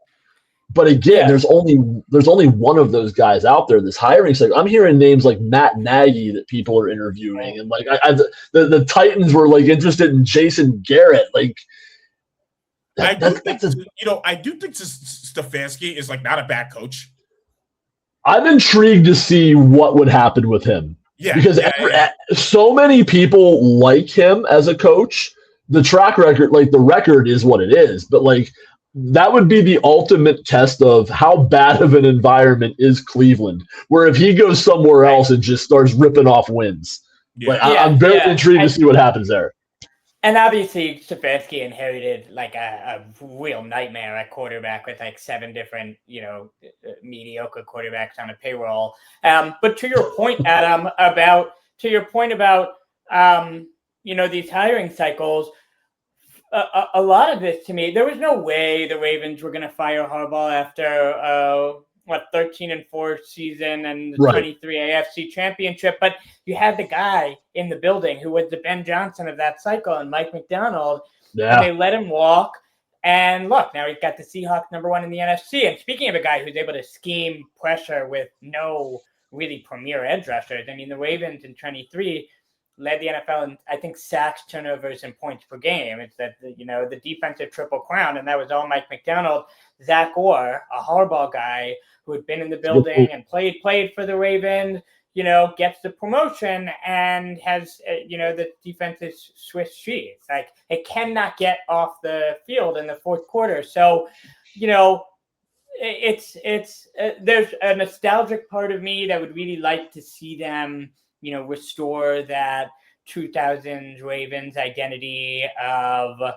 But again, there's only one of those guys out there. This hiring cycle. I'm hearing names like Matt Nagy that people are interviewing, and like the Titans were like interested in Jason Garrett. Like, I do think Stefanski is like not a bad coach. I'm intrigued to see what would happen with him. Yeah, because so many people like him as a coach. The track record, like the record, is what it is. But like, that would be the ultimate test of how bad of an environment is Cleveland, where if he goes somewhere else and just starts ripping off wins. I'm very intrigued to see what happens there. And obviously, Stefanski inherited like a real nightmare at quarterback with like 7 different, mediocre quarterbacks on a payroll. But to your point, Adam, about these hiring cycles, a lot of this to me, there was no way the Ravens were going to fire Harbaugh after 13-4 season and the 23 AFC championship. But you had the guy in the building who was the Ben Johnson of that cycle and Mike McDonald. Yeah. And they let him walk. And look, now he's got the Seahawks #1 in the NFC. And speaking of a guy who's able to scheme pressure with no really premier edge rushers, I mean, the Ravens in 23 led the NFL in, I think, sacks, turnovers, and points per game. It's that, the defensive triple crown, and that was all Mike McDonald. Zach Orr, a Harbaugh guy who had been in the building and played for the Ravens, gets the promotion and has, the defense is Swiss cheese. Like, it cannot get off the field in the fourth quarter. So, there's a nostalgic part of me that would really like to see them, restore that 2000s Ravens identity of a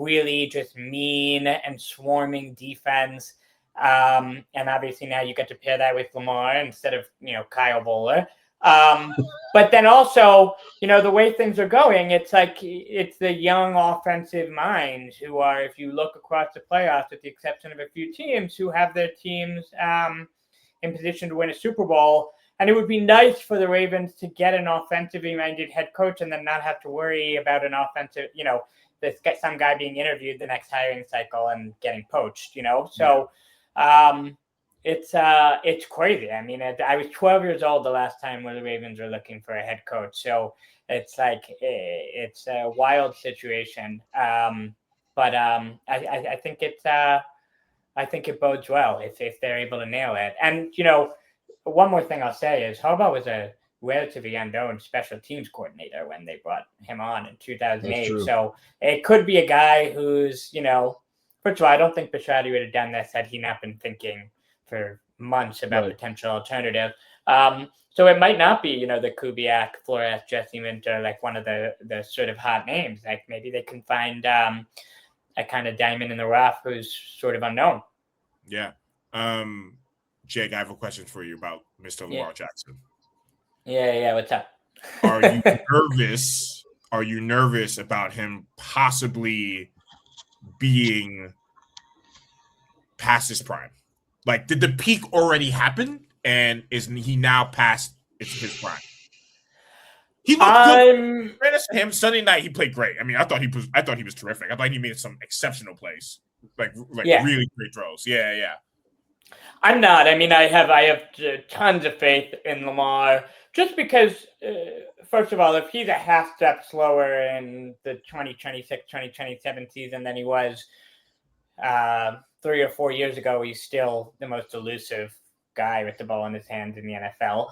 really just mean and swarming defense. And obviously now you get to pair that with Lamar instead of, Kyle Bowler. But then also, the way things are going, it's like it's the young offensive minds who are, if you look across the playoffs, with the exception of a few teams who have their teams in position to win a Super Bowl. And it would be nice for the Ravens to get an offensively minded head coach and then not have to worry about an offensive, some guy being interviewed the next hiring cycle and getting poached, So it's crazy. I mean, I was 12 years old the last time when the Ravens were looking for a head coach. So it's like, it's a wild situation. But I think it bodes well if they're able to nail it. And, one more thing I'll say is Harbaugh was a relatively unknown special teams coordinator when they brought him on in 2008. So it could be a guy who's, first of all, I don't think Bisciotti would have done this had he not been thinking for months about potential alternatives. So it might not be, the Kubiak, Flores, Jesse Minter, like one of the sort of hot names. Like maybe they can find a kind of diamond in the rough who's sort of unknown. Yeah. Jake, I have a question for you about Mr. Lamar Jackson. Yeah. What's up? Are you nervous? Are you nervous about him possibly being past his prime? Like, did the peak already happen, and is he now past his prime? He looked good. Fairness to him, Sunday night he played great. I mean, I thought he was terrific. I thought he made some exceptional plays, like really great throws. Yeah. I'm not. I mean, I have tons of faith in Lamar just because, first of all, if he's a half step slower in the 2026-2027 season than he was 3 or 4 years ago, he's still the most elusive guy with the ball in his hands in the NFL.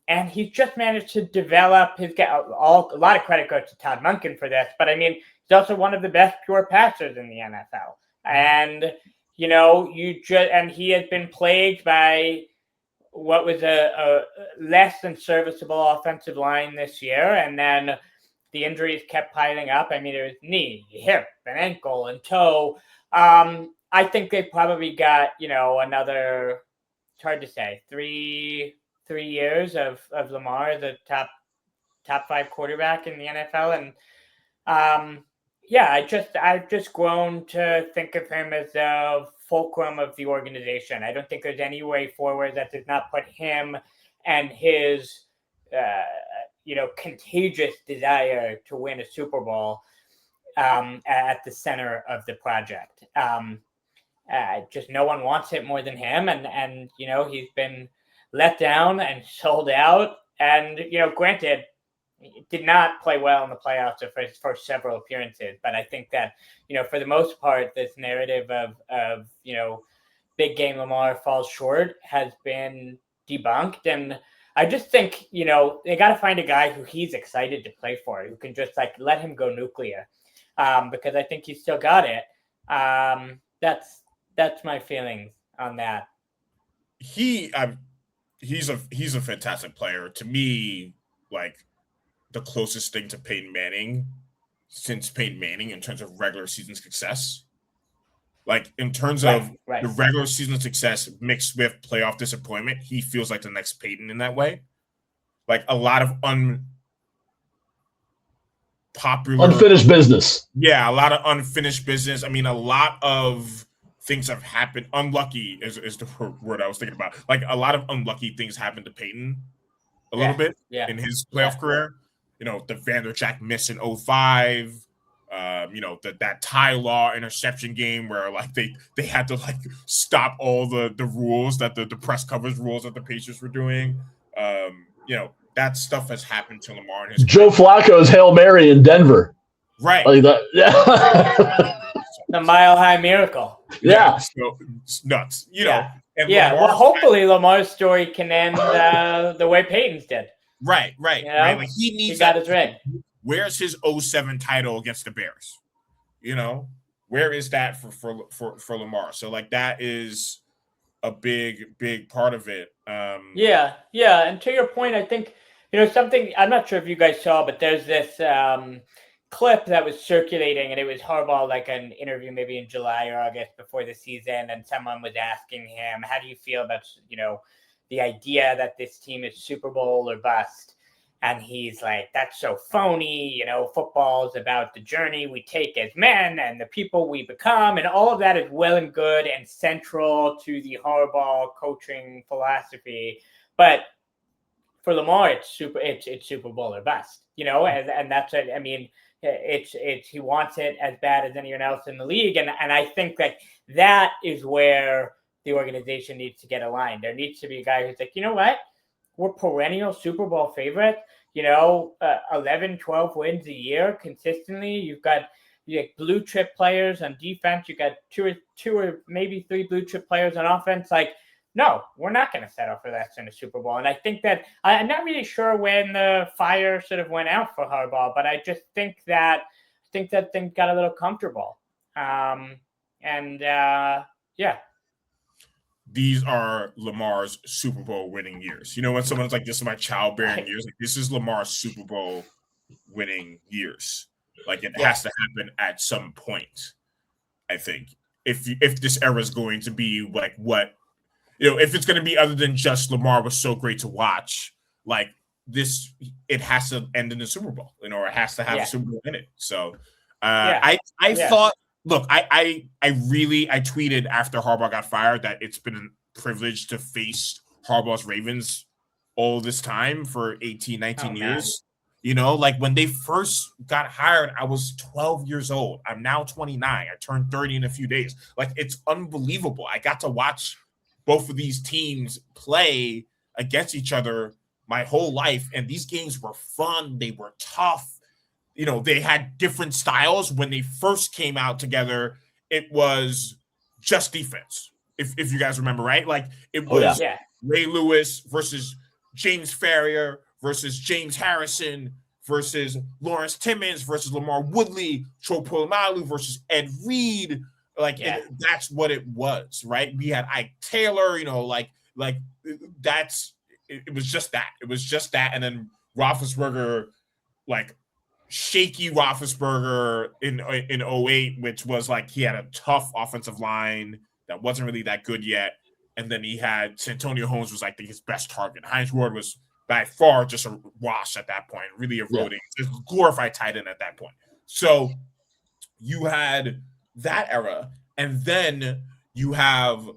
And he's just managed to develop his a lot of credit goes to Todd Monken for this, but I mean, he's also one of the best pure passers in the NFL. And and he has been plagued by what was a less than serviceable offensive line this year. And then the injuries kept piling up. I mean, it was knee, hip, and ankle, and toe. I think they probably got, another, it's hard to say, three years of Lamar, the top 5 quarterback in the NFL. And I've just grown to think of him as the fulcrum of the organization. I don't think there's any way forward that does not put him and his, contagious desire to win a Super Bowl at the center of the project. Just no one wants it more than him, and he's been let down and sold out. And granted, he did not play well in the playoffs for his first several appearances, but I think that for the most part, this narrative of big game Lamar falls short has been debunked. And I just think they got to find a guy who he's excited to play for, who can just let him go nuclear, because I think he's still got it. That's my feelings on that. He's a fantastic player to me. The closest thing to Peyton Manning since Peyton Manning in terms of regular season success. In terms of the regular season success mixed with playoff disappointment, he feels like the next Peyton in that way. A lot of unfinished business. Yeah, a lot of unfinished business. I mean, a lot of things have happened. Unlucky is the word I was thinking about. A lot of unlucky things happened to Peyton a little bit in his playoff career. The Vanderjack miss in 2005. That Ty Law interception game where they had to stop all the rules that the press coverage rules that the Patriots were doing. That stuff has happened to Lamar and his Joe Flacco's Hail Mary in Denver. Right. That. Yeah. The Mile High Miracle. Yeah. So it's nuts. And well, hopefully Lamar's story can end the way Peyton's did. Right. Right. He needs he got his ring. Where's his 2007 title against the Bears? Where is that for Lamar? So that is a big part of it. Yeah. And to your point, I think something I'm not sure if you guys saw, but there's this clip that was circulating, and it was Harbaugh, an interview maybe in July or August before the season, and someone was asking him, "How do you feel about the idea that this team is Super Bowl or bust?" And he's like, "That's so phony. Football is about the journey we take as men and the people we become. And all of that is well and good and central to the Harbaugh coaching philosophy. But for Lamar, it's Super Bowl or bust, and that's it. I mean, it's he wants it as bad as anyone else in the league. And I think that is where the organization needs to get aligned. There needs to be a guy who's you know what? We're perennial Super Bowl favorite, 11, 12 wins a year consistently. You got blue chip players on defense. You got two or maybe three blue chip players on offense. No, we're not going to settle for less in a Super Bowl. And I think that I'm not really sure when the fire sort of went out for Harbaugh, but I just think that things got a little comfortable. These are Lamar's Super Bowl winning years. When someone's like, "This is my childbearing years," this is Lamar's Super Bowl winning years. It has to happen at some point. I think if this era is going to be what if it's going to be other than just Lamar was so great to watch, this, it has to end in the Super Bowl, or it has to have a Super Bowl in it. So I thought. Look, I tweeted after Harbaugh got fired that it's been a privilege to face Harbaugh's Ravens all this time for 18, 19 years. When they first got hired, I was 12 years old. I'm now 29. I turned 30 in a few days. It's unbelievable. I got to watch both of these teams play against each other my whole life, and these games were fun. They were tough. They had different styles. When they first came out together, it was just defense. If you guys remember, right? It was Ray Lewis versus James Farrior versus James Harrison versus Lawrence Timmons versus Lamar Woodley, Troy Polamalu versus Ed Reed. That's what it was, right? We had Ike Taylor, that's it was just that. It was just that. And then Roethlisberger, shaky Roethlisberger in 2008, which was he had a tough offensive line that wasn't really that good yet. And then he had Santonio Holmes was his best target. Hines Ward was by far just a wash at that point, really eroding. Just glorified tight end at that point. So you had that era, and then you have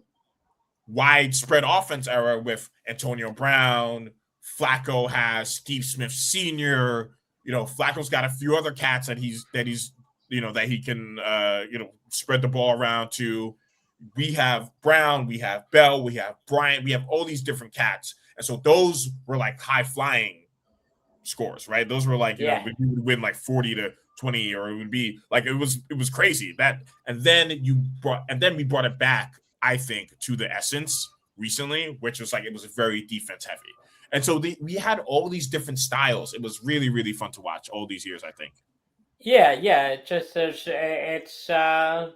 widespread offense era with Antonio Brown. Flacco has Steve Smith Sr., Flacco's got a few other cats that he's that he can spread the ball around to. We have Brown, we have Bell, we have Bryant, we have all these different cats. And so those were like high flying scores, right? Those were like, we would win like 40-20, or it would be like it was crazy. And then we brought it back, I think, to the essence recently, which was like it was very defense heavy. And so we had all these different styles. It was really, really fun to watch all these years, I think. Yeah. It's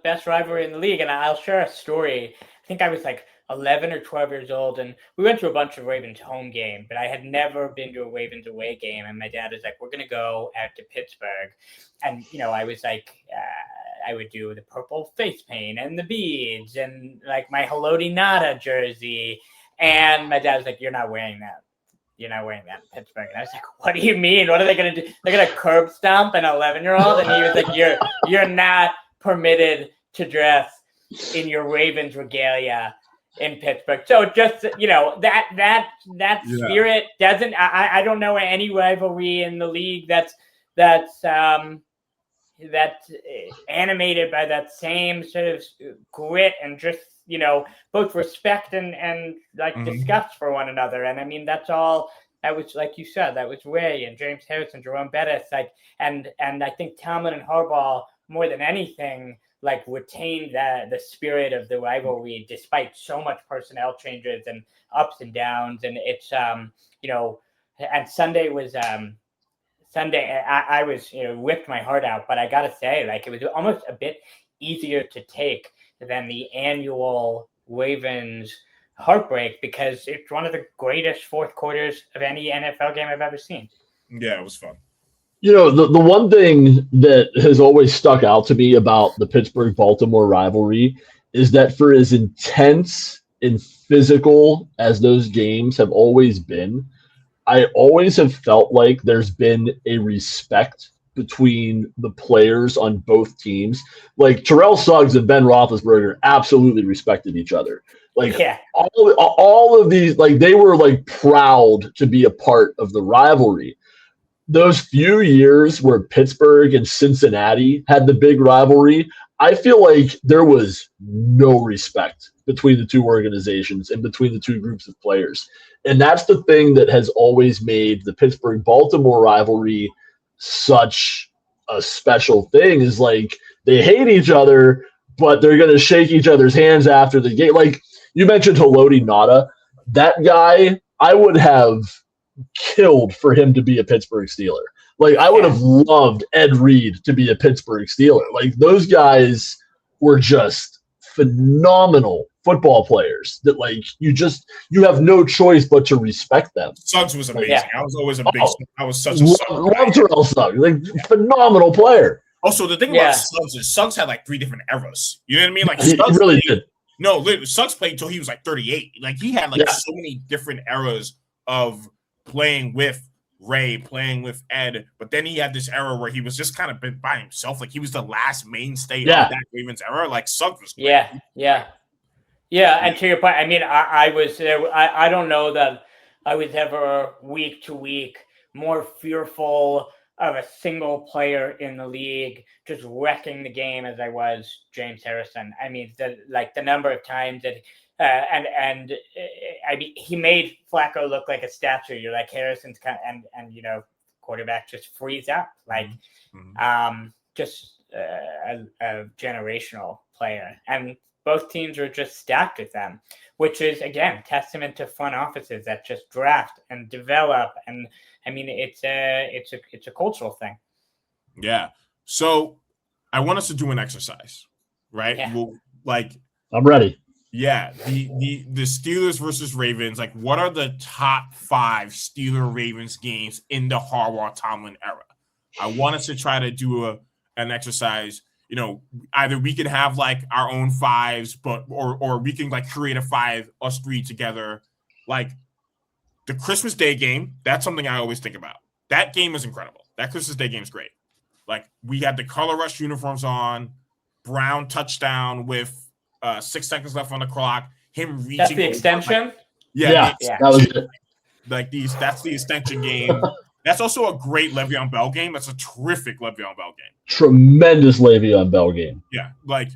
best rivalry in the league. And I'll share a story. I think I was like 11 or 12 years old, and we went to a bunch of Ravens home game, but I had never been to a Ravens away game. And my dad was like, we're going to go out to Pittsburgh. And, I was like, I would do the purple face paint and the beads and like my Haloti Nada jersey. And my dad was like, you're not wearing that. You're not wearing that in Pittsburgh. And I was like, what do you mean? What are they going to do? They're going to curb stomp an 11-year-old? And he was like, you're not permitted to dress in your Ravens regalia in Pittsburgh. So just, that spirit doesn't, I don't know any rivalry in the league that's animated by that same sort of grit and just, both respect and like disgust for one another. And I mean, that was, like you said, that was Ray and James Harrison, Jerome Bettis, like, and I think Tomlin and Harbaugh, more than anything, like retained the spirit of the rivalry despite so much personnel changes and ups and downs. And it's, and Sunday was, I was, whipped my heart out, but I got to say, like, it was almost a bit easier to take than the annual Ravens heartbreak, because it's one of the greatest fourth quarters of any NFL game I've ever seen. Yeah, it was fun. The one thing that has always stuck out to me about the Pittsburgh-Baltimore rivalry is that for as intense and physical as those games have always been, I always have felt like there's been a respect between the players on both teams. Like Terrell Suggs and Ben Roethlisberger absolutely respected each other. Like all of these, like they were like proud to be a part of the rivalry. Those few years where Pittsburgh and Cincinnati had the big rivalry, I feel like there was no respect between the two organizations and between the two groups of players. And that's the thing that has always made the Pittsburgh-Baltimore rivalry such a special thing, is like they hate each other, but they're going to shake each other's hands after the game. Like you mentioned Haloti Nada, that guy, I would have killed for him to be a Pittsburgh Steeler. Like I would have loved Ed Reed to be a Pittsburgh Steeler. Like those guys were just phenomenal football players that like you have no choice but to respect them. Suggs was amazing. I was always a big I was such a love Terrell Suggs. Like phenomenal player. Also, the thing about Suggs is Suggs had like 3 different eras. You know what I mean? Like Suggs he really did. No, literally, Suggs played until he was like 38. Like he had like so many different eras of playing with Ray, playing with Ed, but then he had this era where he was just kind of been by himself. Like he was the last mainstay of that Ravens era. Like Suggs was great. Yeah, and to your point, I mean, I was there. I don't know that I was ever week to week more fearful of a single player in the league just wrecking the game as I was James Harrison. I mean, the number of times that I mean, he made Flacco look like a statue. You're like Harrison's kind of, and quarterback just freeze up like just a generational player, and both teams are just stacked with them, which is again testament to front offices that just draft and develop. And I mean, it's a cultural thing. Yeah. So I want us to do an exercise, right? Yeah. We'll, like, I'm ready. Yeah, the Steelers versus Ravens. Like, what are the top 5 Steeler Ravens games in the Harbaugh Tomlin era? I want us to try to do an exercise. Either we can have like our own 5s, but or we can like create a 5, us 3 together. Like the Christmas Day game, that's something I always think about. That game is incredible. That Christmas Day game is great. Like we had the color rush uniforms on, Brown touchdown with 6 seconds left on the clock. Him reaching. That's the extension. That was it. Like that's the extension game. That's also a great Le'Veon Bell game. That's a terrific Le'Veon Bell game. Tremendous Le'Veon Bell game. Yeah, like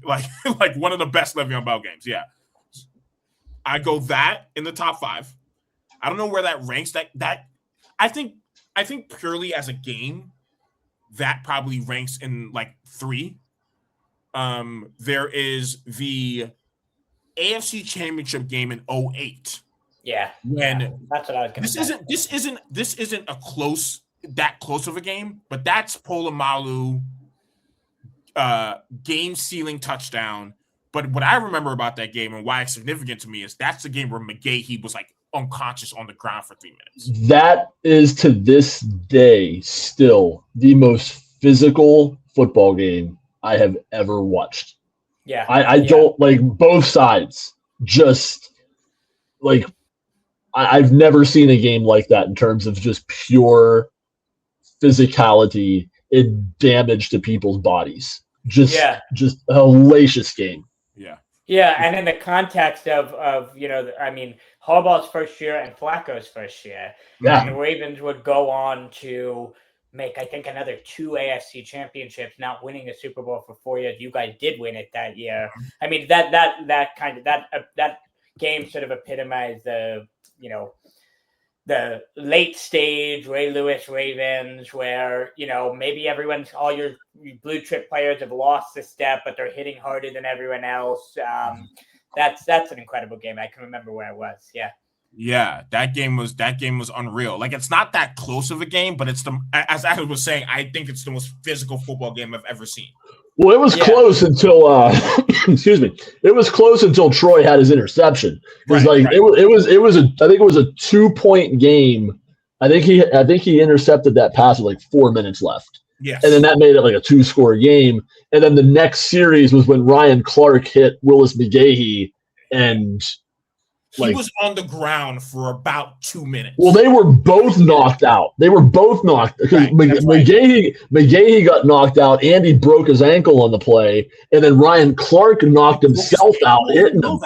one of the best Le'Veon Bell games. Yeah, I go that in the top 5. I don't know where that ranks. That I think purely as a game, that probably ranks in like 3. There is the AFC Championship game in 2008. Yeah, that's what I was going to say. This isn't that close of a game, but that's Polamalu game-sealing touchdown. But what I remember about that game and why it's significant to me is that's the game where McGahee was like unconscious on the ground for 3 minutes. That is to this day still the most physical football game I have ever watched. Yeah, I don't like both sides. Just like I've never seen a game like that in terms of just pure physicality and damage to people's bodies. Just a hellacious game. Yeah, and in the context of Harbaugh's first year and Flacco's first year, and the Ravens would go on to make, I think, another 2 AFC championships, not winning a Super Bowl for 4 years. You guys did win it that year. I mean, that game sort of epitomized the late stage Ray Lewis Ravens, where maybe all your blue chip players have lost a step, but they're hitting harder than everyone else. That's an incredible game. I can remember where I was. Yeah, that game was unreal. Like, it's not that close of a game, but it's as Adam was saying, I think it's the most physical football game I've ever seen. Well, it was close until excuse me. It was close until Troy had his interception. It was I think it was a 2-point game. I think he intercepted that pass with like 4 minutes left. Yes. And then that made it like a 2-score game. And then the next series was when Ryan Clark hit Willis McGahee, and he was on the ground for about 2 minutes. Well, they were both knocked out. Because McGahee got knocked out. Andy broke his ankle on the play, and then Ryan Clark knocked himself out, hitting him.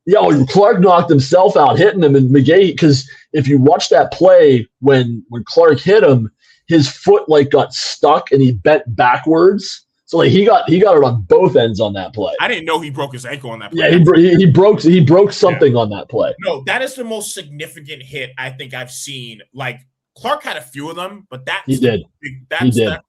Yeah, Clark knocked himself out, hitting him, and McGahee. Because if you watch that play, when Clark hit him, his foot like got stuck and he bent backwards. So like he got it on both ends on that play. I didn't know he broke his ankle on that play. Yeah, he broke something on that play. No, that is the most significant hit I think I've seen. Like, Clark had a few of them, but he did. That's the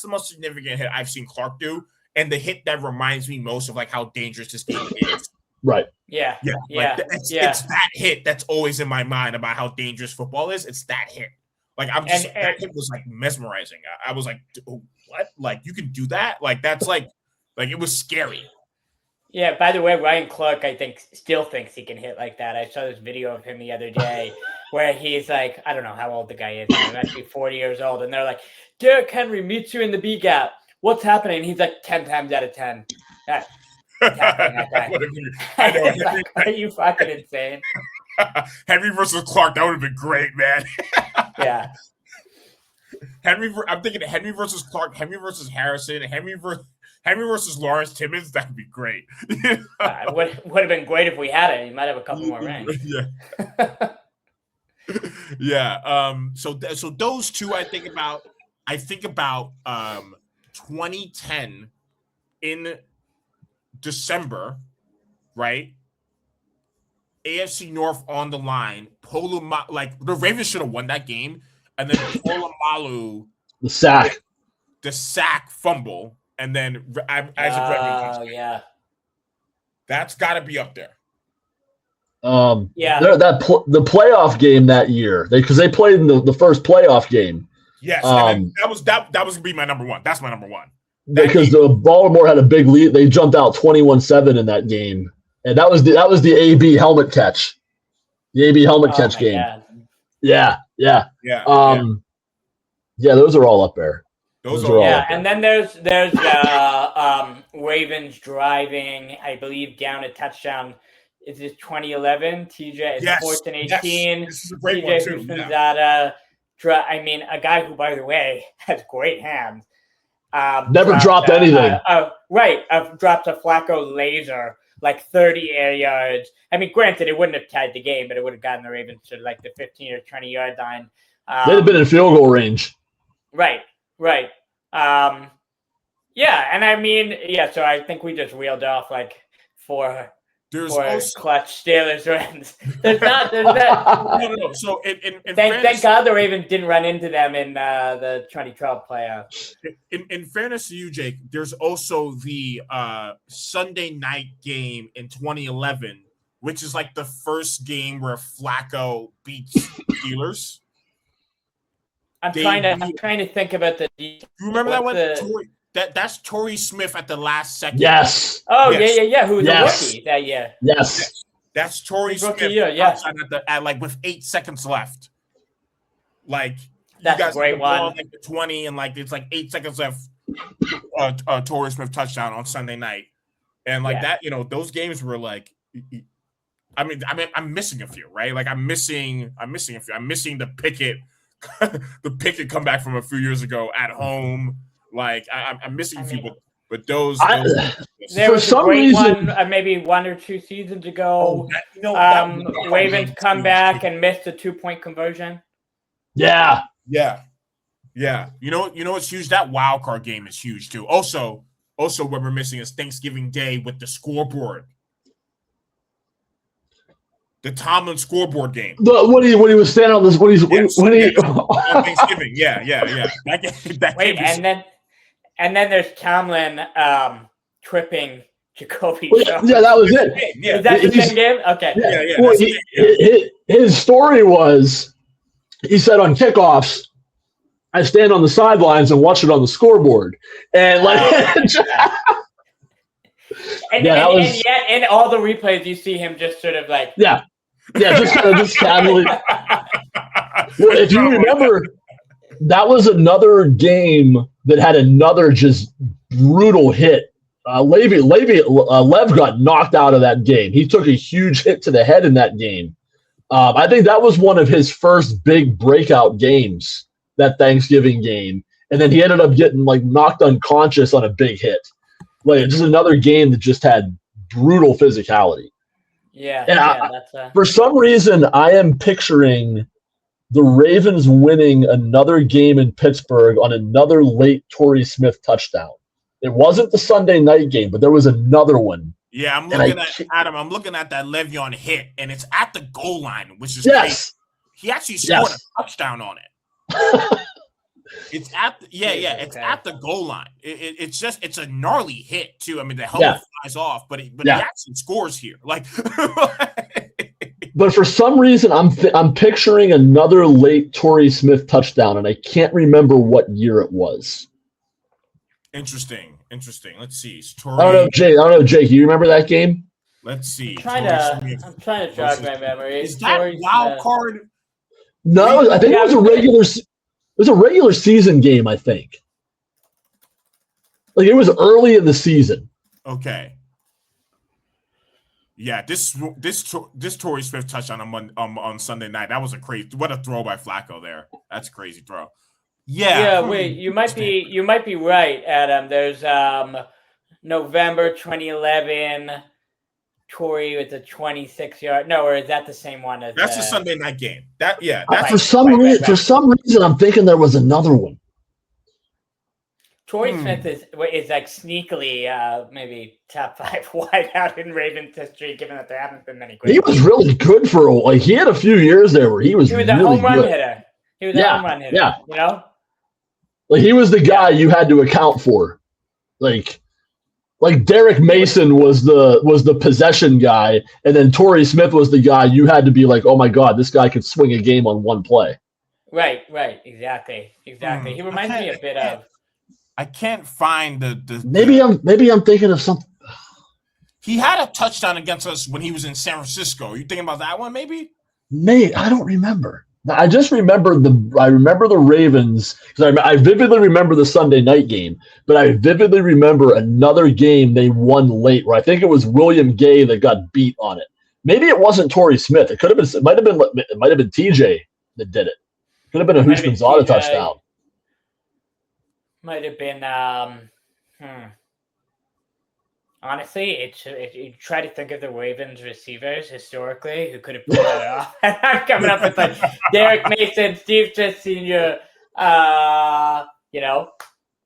most significant hit I've seen Clark do, and the hit that reminds me most of like how dangerous this game is. Right. Yeah. It's that hit that's always in my mind about how dangerous football is. It's that hit. Like, that hit was like mesmerizing. I was like, what? Like, you can do that? Like, that's like it was scary. Yeah, by the way, Ryan Clark, I think, still thinks he can hit like that. I saw this video of him the other day where he's like, I don't know how old the guy is. He must be 40 years old. And they're like, Derrick Henry meets you in the B gap. What's happening? And he's like 10 times out of 10. Are you fucking insane? Henry versus Clark, that would have been great, man. Yeah. I'm thinking Henry versus Clark, Henry versus Harrison, Henry versus Lawrence Timmons. That would be great. Would have been great if we had it. He might have a couple more rings. Yeah. Yeah. So those two I think about 2010 in December, right? AFC North on the line. The Ravens should have won that game. And then Polamalu, the sack fumble, and then Isaac Redman. Yeah, that's got to be up there. The playoff game that year, because they played in the first playoff game. Yes, that was gonna be my number one. That's my number one. Because the Baltimore had a big lead, they jumped out 21-7 in that game, and that was the AB helmet catch, catch game. God. Yeah. Those are all up there. Those are all up there. And then there's Ravens driving, I believe, down a touchdown. Is this 2011? TJ, it's 4th and 18. Yes. This is a great TJ one too. A guy who, by the way, has great hands. Never dropped anything. Dropped a Flacco laser like 30 air yards. I mean, granted, it wouldn't have tied the game, but it would have gotten the Ravens to like the 15 or 20 yard line. They'd have been in field goal range. Right. Yeah, and I mean, so I think we just reeled off like four clutch Steelers wins. There's not. No. So thank God the Ravens didn't run into them in the 2012 playoffs. In fairness to you, Jake, there's also the Sunday night game in 2011, which is like the first game where Flacco beats Steelers. I'm trying to think about the. You remember that one? That's Torrey Smith at the last second. Yes. Oh yeah. Who was a rookie that year? Yes. That's Torrey Smith. At like with 8 seconds left. Like that's you guys a great one. Like the 20 and like it's like 8 seconds left. Torrey Smith touchdown on Sunday night, and like that, those games were like. I mean, I'm missing a few, right? Like I'm missing a few. I'm missing the Pickett, comeback from a few years ago at home. Like I'm missing a few, but those there was a great one maybe 1 or 2 seasons ago. Ravens come back and missed a 2-point conversion. Yeah. You know what's huge? That wild card game is huge too. Also, what we're missing is Thanksgiving Day with the scoreboard. The Tomlin scoreboard game. When he was standing on this, when he Thanksgiving, yeah. Wait, and then there's Tomlin tripping Jacoby. Yeah, that was it. Yeah. Is that the same game? Okay. Yeah. Well, his story was, he said on kickoffs, I stand on the sidelines and watch it on the scoreboard, and and yet in all the replays you see him just sort of like just casually. Well, if you remember, that was another game that had another just brutal hit. Lev got knocked out of that game. He took a huge hit to the head in that game. I think that was one of his first big breakout games, that Thanksgiving game. And then he ended up getting like knocked unconscious on a big hit. Like just another game that just had brutal physicality. For some reason, I am picturing the Ravens winning another game in Pittsburgh on another late Torrey Smith touchdown. It wasn't the Sunday night game, but there was another one. Yeah, I'm looking at that Le'Veon hit, and it's at the goal line, which is crazy. He actually scored a touchdown on it. It's at at the goal line. It's a gnarly hit too. I mean, the helmet flies off, but he actually scores here. Like, but for some reason, I'm picturing another late Torrey Smith touchdown, and I can't remember what year it was. Interesting. Let's see. I don't know, Jake. You remember that game? Let's see. I'm trying to jog my memory. Is that wild card? No, I think it was a regular. It was a regular season game, I think. Like it was early in the season. Okay. Yeah, this Torrey Smith touchdown on Sunday night. That was what a throw by Flacco there. That's a crazy throw. Yeah. Wait, you might be right, Adam. There's November 2011 Torrey with a 26-yard. No, or is that the same one as that's the Sunday night game? For some reason I'm thinking there was another one. Torrey Smith is like sneakily maybe top 5 wideout in Ravens history, given that there haven't been many. He was really good for he had a few years there where he was really a home run good. hitter. He was a home run hitter. Yeah. You know? Like he was the guy you had to account for. Like Derek Mason was the possession guy, and then Torrey Smith was the guy you had to be like, oh my God, this guy could swing a game on one play. Right, exactly. He reminds me a bit of. I can't find the. Maybe I'm thinking of something. He had a touchdown against us when he was in San Francisco. Are you thinking about that one? Maybe. I don't remember. I just remember the Ravens because I vividly remember the Sunday night game, but I vividly remember another game they won late where I think it was William Gay that got beat on it. Maybe it wasn't Torrey Smith. It might have been TJ that did it. Could have been a Hushmanzada touchdown. Might have been Honestly, you try to think of the Ravens receivers historically who could have pulled that off. I'm coming up with like Derek Mason, Steve Smith Sr.,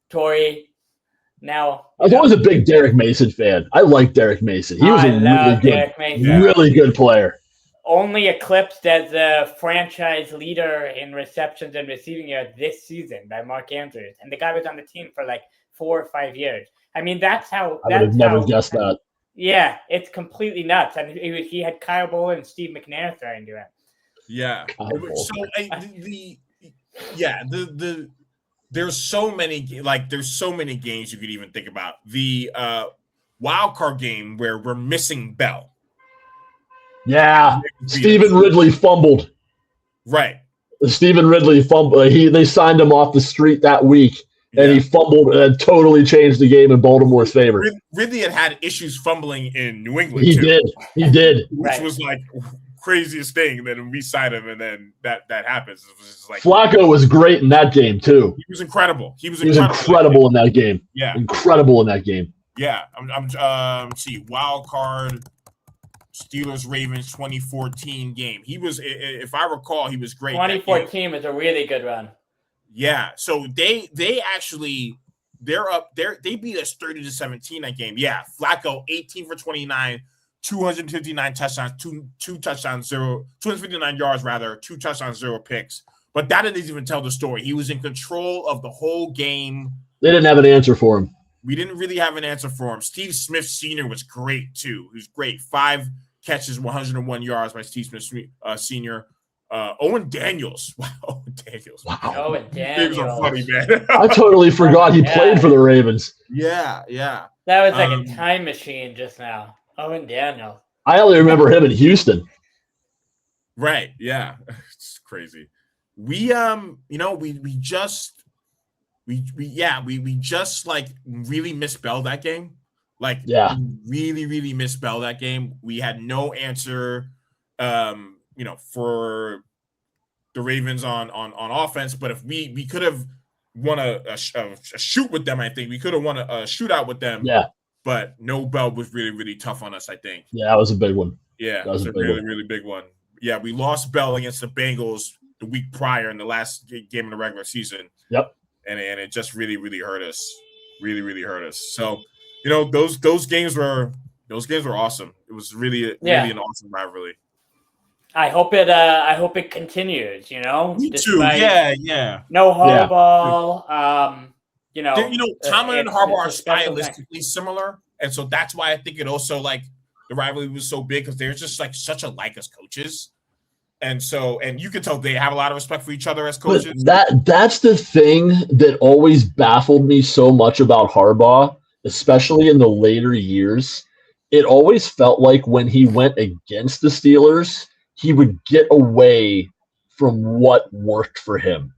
Torrey. Now, I was always a big Derek Mason fan. I like Derek Mason. He was a really good player. Only eclipsed as a franchise leader in receptions and receiving yards this season by Mark Andrews. And the guy was on the team for like 4 or 5 years. I mean, that's how. I would have never guessed that. Yeah, it's completely nuts. And he had Kyle Bull and Steve McNair throwing to him. Yeah. There's so many games you could even think about. The wild card game where we're missing Bell. Yeah, Stephen Ridley fumbled. Right. Stephen Ridley fumbled. They signed him off the street that week. And he fumbled and totally changed the game in Baltimore's favor. Ridley had issues fumbling in New England. He did. Which was like craziest thing. And then we signed him, and then that happens. It was just like Flacco was great in that game too. He was incredible. He was incredible in that game. Yeah, incredible in that game. Yeah, I'm see wild card Steelers Ravens 2014 game. He was, if I recall, he was great. 2014 was a really good run. Yeah, so they actually they beat us 30-17 that game. Yeah, Flacco 18 for 29, 259 touchdowns, two touchdowns, 259 yards rather, 2 touchdowns, 0 picks. But that didn't even tell the story. He was in control of the whole game. They didn't have an answer for him. We didn't really have an answer for him. Steve Smith Sr. was great too. He was great. 5 catches, 101 yards by Steve Smith Sr. Owen Daniels. Wow, Owen Daniels. Wow. Owen Daniels. Names are funny, man. I totally forgot he played for the Ravens. Yeah. That was like a time machine just now. Owen Daniels. I only remember him in Houston. Right. Yeah. It's crazy. We just like really misspelled that game. Like, really, really misspelled that game. We had no answer, for the Ravens on offense. But if we could have won a shoot with them, I think we could have won a shootout with them. Yeah. But no Bell was really, really tough on us, I think. Yeah, that was a big one. Yeah, that was a really, really big one. Yeah, we lost Bell against the Bengals the week prior in the last game of the regular season. Yep. And it just really, really hurt us. Really, really hurt us. So, those games were awesome. It was really an awesome rivalry. I hope it continues, Me too. Yeah. No Harbaugh. Tomlin and Harbaugh are stylistically similar. And so that's why I think it also the rivalry was so big, because they're just such alike as coaches. And you can tell they have a lot of respect for each other as coaches. But that's the thing that always baffled me so much about Harbaugh, especially in the later years. It always felt like when he went against the Steelers, he would get away from what worked for him.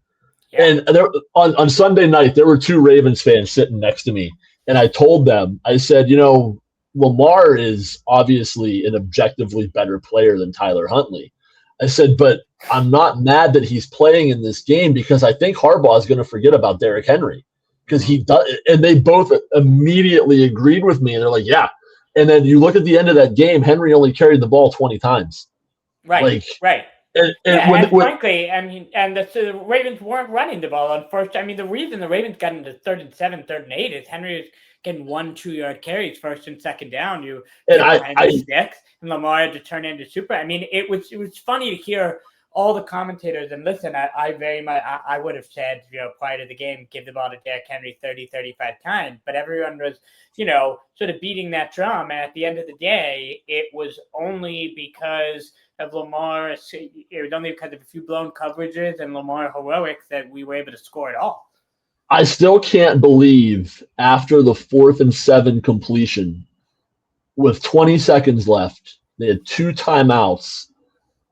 Yeah. And there, on Sunday night, there were 2 Ravens fans sitting next to me. And I told them, I said, Lamar is obviously an objectively better player than Tyler Huntley. I said, but I'm not mad that he's playing in this game, because I think Harbaugh is going to forget about Derrick Henry, because he does. And they both immediately agreed with me. And they're like, yeah. And then you look at the end of that game, Henry only carried the ball 20 times. Right. Right. And frankly, I mean, the Ravens weren't running the ball on first. I mean, the reason the Ravens got into 3rd and 7, 3rd and 8 is Henry was getting 1-2-yard carries first and second down. Sticks, and Lamar had to turn into super. I mean, it was funny to hear all the commentators, and listen, I very much I would have said, prior to the game, give the ball to Derrick Henry 30, 35 times, but everyone was, sort of beating that drum. And at the end of the day, it was only because of Lamar. It was only because of a few blown coverages and Lamar heroics that we were able to score it all. I still can't believe after the 4th and 7 completion with 20 seconds left, they had 2 timeouts.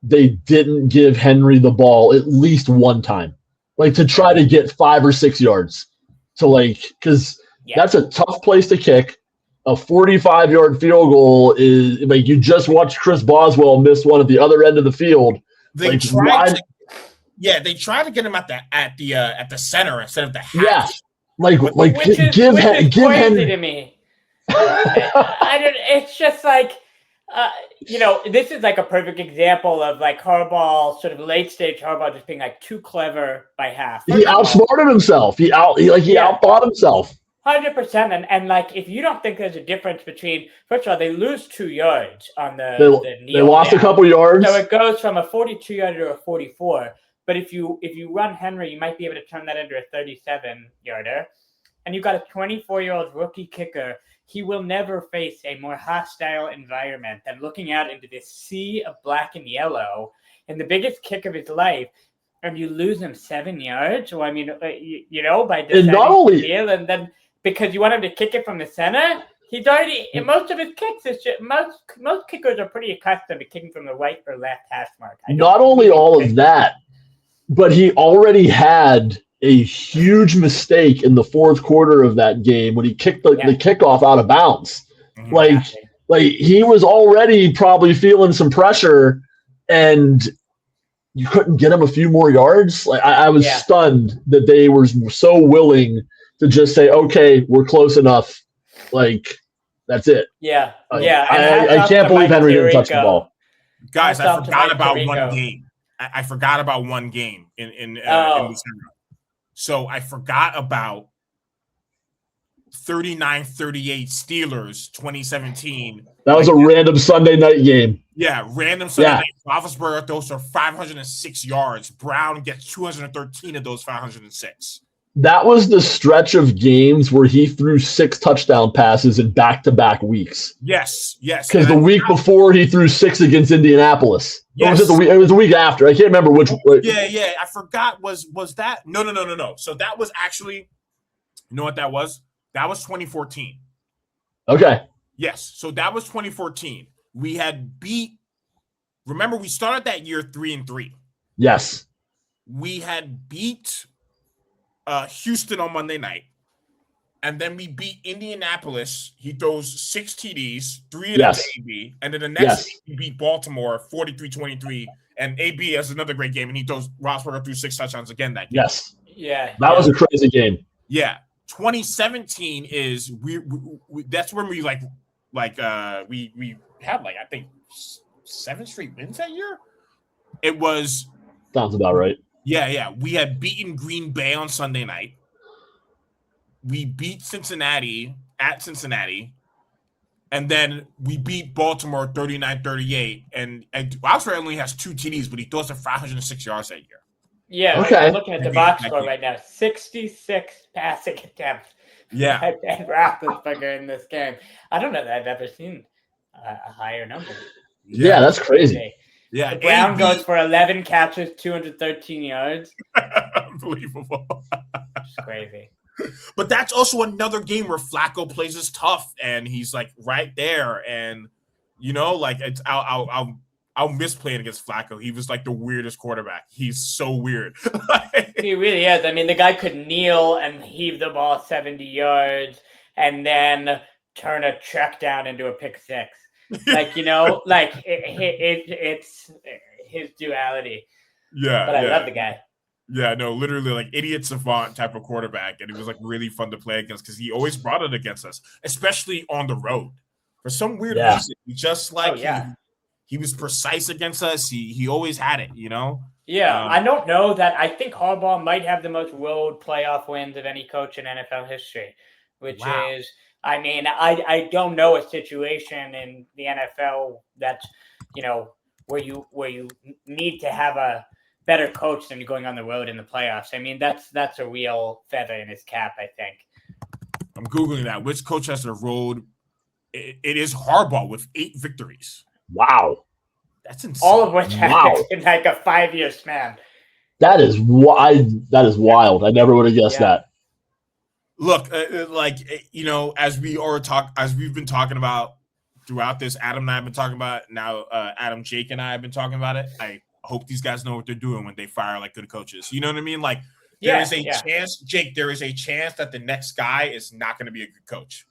They didn't give Henry the ball at least one time, to try to get 5 or 6 yards because that's a tough place to kick. A 45-yard field goal is you just watched Chris Boswell miss one at the other end of the field. They tried to get him at the center instead of the half. Yeah, give Henry to me. It's just like, this is like a perfect example of like Harbaugh, sort of late stage Harbaugh, just being like too clever by half. He outsmarted himself. He outthought himself. 100%. And like, if you don't think there's a difference between, first of all, they lose 2 yards on the They lost a couple yards. So it goes from a 42-yarder to a 44. But if you run Henry, you might be able to turn that into a 37-yarder. And you've got a 24-year-old rookie kicker. He will never face a more hostile environment than looking out into this sea of black and yellow in the biggest kick of his life. And you lose him 7 yards. Well, I mean, by deciding to kneel, and then because you want him to kick it from the center, he's already in most of his kicks. It's just, most kickers are pretty accustomed to kicking from the right or left hash mark. Not only all of that, but he already had a huge mistake in the fourth quarter of that game when he kicked the kickoff out of bounds. Like he was already probably feeling some pressure, and you couldn't get him a few more yards. Like I was stunned that they were so willing to just say, "Okay, we're close enough." Like that's it. Yeah. I can't believe Henry didn't touch the ball. Guys, I forgot about one game. I forgot about one game in December. So I forgot about 39-38 Steelers 2017. That was a random Sunday night game. Yeah, random Sunday night. Roethlisberger throws for 506 yards. Brown gets 213 of those 506. That was the stretch of games where he threw 6 touchdown passes in back-to-back weeks. Yes. Because the week before he threw 6 against Indianapolis. Yes. Or it was the week after. I can't remember which. Yeah. I forgot. Was that? No. So that was actually, you know what that was? That was 2014. Okay. Yes. So that was 2014. We had beat. Remember, we started that year 3-3. Yes. We had beat Houston on Monday night, and then we beat Indianapolis. He throws 6 TDs, 3 of them to AB, and then the next week we beat Baltimore 43-23, and AB has another great game, and he throws Roethlisberger through 6 touchdowns again that game. Yes. Yeah. That was a crazy game. Yeah. 2017 is we that's when we we had like I think 7 straight wins that year. It was sounds about right. Yeah. We had beaten Green Bay on Sunday night. We beat Cincinnati at Cincinnati. And then we beat Baltimore 39-38. And Roethlisberger only has 2 TDs, but he throws for 506 yards that year. Yeah, okay. I'm looking at the box score right now. 66 passing attempts. Yeah. And Roethlisberger in this game. I don't know that I've ever seen a higher number. Yeah, that's crazy. Yeah, the Brown goes for 11 catches, 213 yards. Unbelievable. It's crazy. But that's also another game where Flacco plays us tough, and he's like right there, and it's I'll miss playing against Flacco. He was like the weirdest quarterback. He's so weird. He really is. I mean, the guy could kneel and heave the ball 70 yards, and then turn a check down into a pick six. It's his duality. Yeah, but I love the guy. Yeah, no, literally like idiot savant type of quarterback, and it was like really fun to play against because he always brought it against us, especially on the road. For some weird reason, he was precise against us. He always had it, Yeah, I don't know that. I think Harbaugh might have the most road playoff wins of any coach in NFL history, which is. I mean, I don't know a situation in the NFL that's, where you need to have a better coach than going on the road in the playoffs. I mean, that's a real feather in his cap, I think. I'm Googling that. Which coach has the road? It is Harbaugh with 8 victories. Wow. That's insane. All of which happened in like a 5-year span. That is wild. I never would have guessed that. Look, as we've been talking about throughout this, Adam and I have been talking about it. Now, Adam, Jake, and I have been talking about it. I hope these guys know what they're doing when they fire like good coaches. You know what I mean? Like, there is a chance, Jake. There is a chance that the next guy is not going to be a good coach.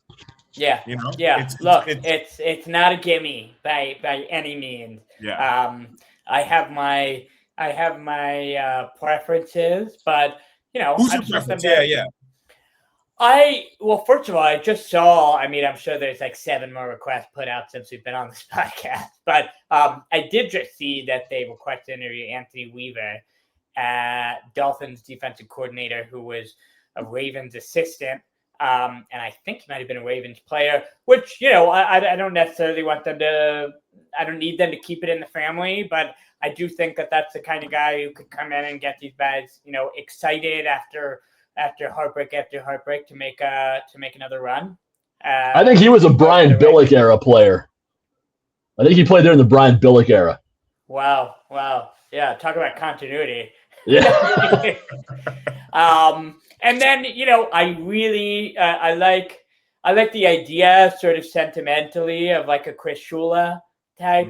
Yeah, yeah. It's not a gimme by any means. Yeah. I have my preferences, but who's your preference? Yeah. Well, first of all, I just saw, I mean, I'm sure there's like 7 more requests put out since we've been on this podcast, but I did just see that they requested to interview Anthony Weaver, Dolphins defensive coordinator, who was a Ravens assistant. And I think he might have been a Ravens player, which, I don't necessarily want them to, I don't need them to keep it in the family, but I do think that that's the kind of guy who could come in and get these guys, excited after heartbreak to make another run. I think he was a Brian Billick era player. I think he played there in the Brian Billick era. Wow. Yeah, talk about continuity. Yeah. And then I really I like the idea sort of sentimentally of like a Chris Shula type,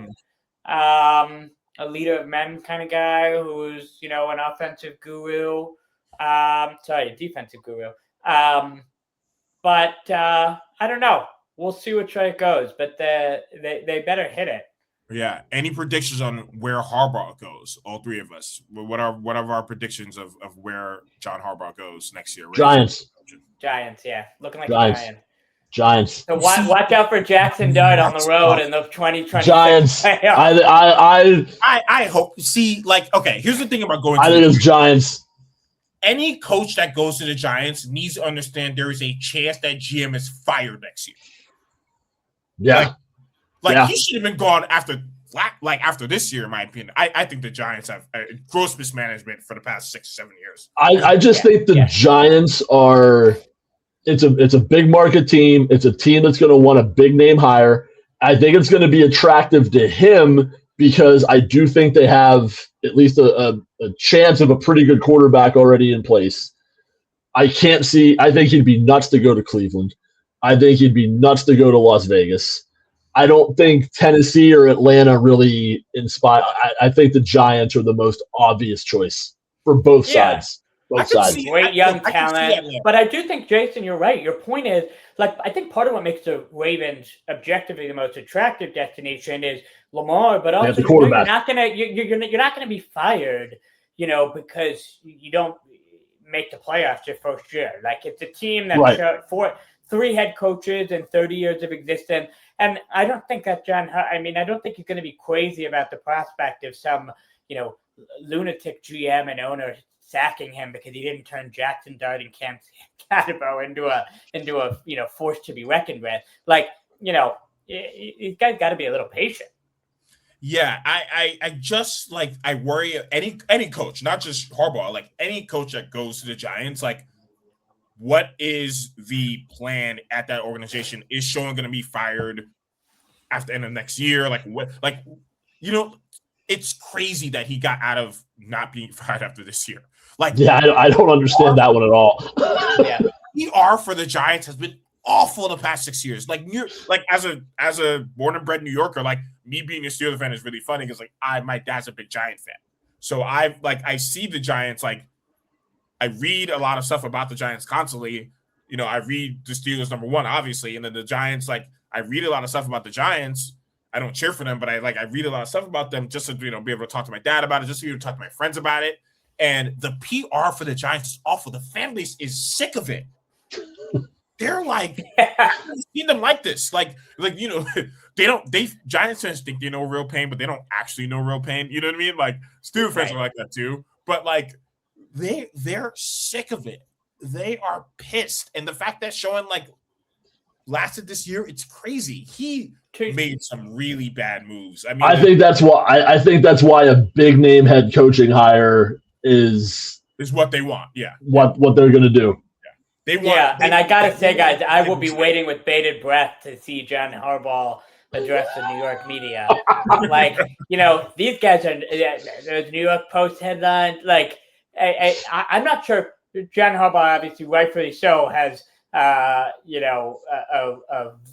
a leader of men kind of guy who's an offensive guru. Defensive guru. But I don't know. We'll see which way it goes, but they better hit it. Yeah. Any predictions on where Harbaugh goes? All three of us. What are our predictions of where John Harbaugh goes next year? Giants. Yeah. Looking like Giants. a Giant. Giants. So watch out for Jackson Dart on the road in the 2020 Giants. playoffs. I hope. See, okay, here's the thing about going. I think it's Giants. Any coach that goes to the Giants needs to understand there is a chance that GM is fired next year. Yeah. He should have been gone after this year, in my opinion. I think the Giants have gross mismanagement for the past 6 or 7 years. I just think the Giants are it's a big market team. It's a team that's going to want a big name hire. I think it's going to be attractive to him because I do think they have at least a chance of a pretty good quarterback already in place. I think he'd be nuts to go to Cleveland. I think he'd be nuts to go to Las Vegas. I don't think Tennessee or Atlanta really inspire. I think the Giants are the most obvious choice for both sides. Both sides. Great young talent. But I do think, Jayson, you're right. Your point is, I think part of what makes the Ravens objectively the most attractive destination is Lamar, but also you're not gonna be fired, because you don't make the playoffs your first year. It's a team that's 3 head coaches and 30 years of existence. And I don't think that I don't think he's going to be crazy about the prospect of some, lunatic GM and owner sacking him because he didn't turn Jackson Dart and Cam Cadabo into a force to be reckoned with. You guys got to be a little patient. Yeah, I just I worry any coach, not just Harbaugh, any coach that goes to the Giants, what is the plan at that organization? Is Sean going to be fired after the end of next year? It's crazy that he got out of not being fired after this year. I don't understand that one at all. Yeah. PR for the Giants has been awful the past 6 years. As a born and bred New Yorker, me being a Steelers fan is really funny because my dad's a big Giant fan. So I see the Giants I read a lot of stuff about the Giants constantly. I read the Steelers number 1, obviously, and then the Giants. I read a lot of stuff about the Giants. I don't cheer for them, but I read a lot of stuff about them just to be able to talk to my dad about it, just to be able to talk to my friends about it. And the PR for the Giants is awful. The fan base is sick of it. They're I've seen them like this. Giants fans think they know real pain, but they don't actually know real pain. You know what I mean? Steelers fans are like that too. But they're sick of it. They are pissed. And the fact that Sean lasted this year, it's crazy. He made some really bad moves. I think that's why a big name head coaching hire is what they want. Yeah. What they're gonna do. Yeah. And I gotta say, guys, I will be waiting with bated breath to see John Harbaugh address the New York media. These guys are those New York Post headlines. I'm not sure. John Harbaugh, obviously, rightfully so, has a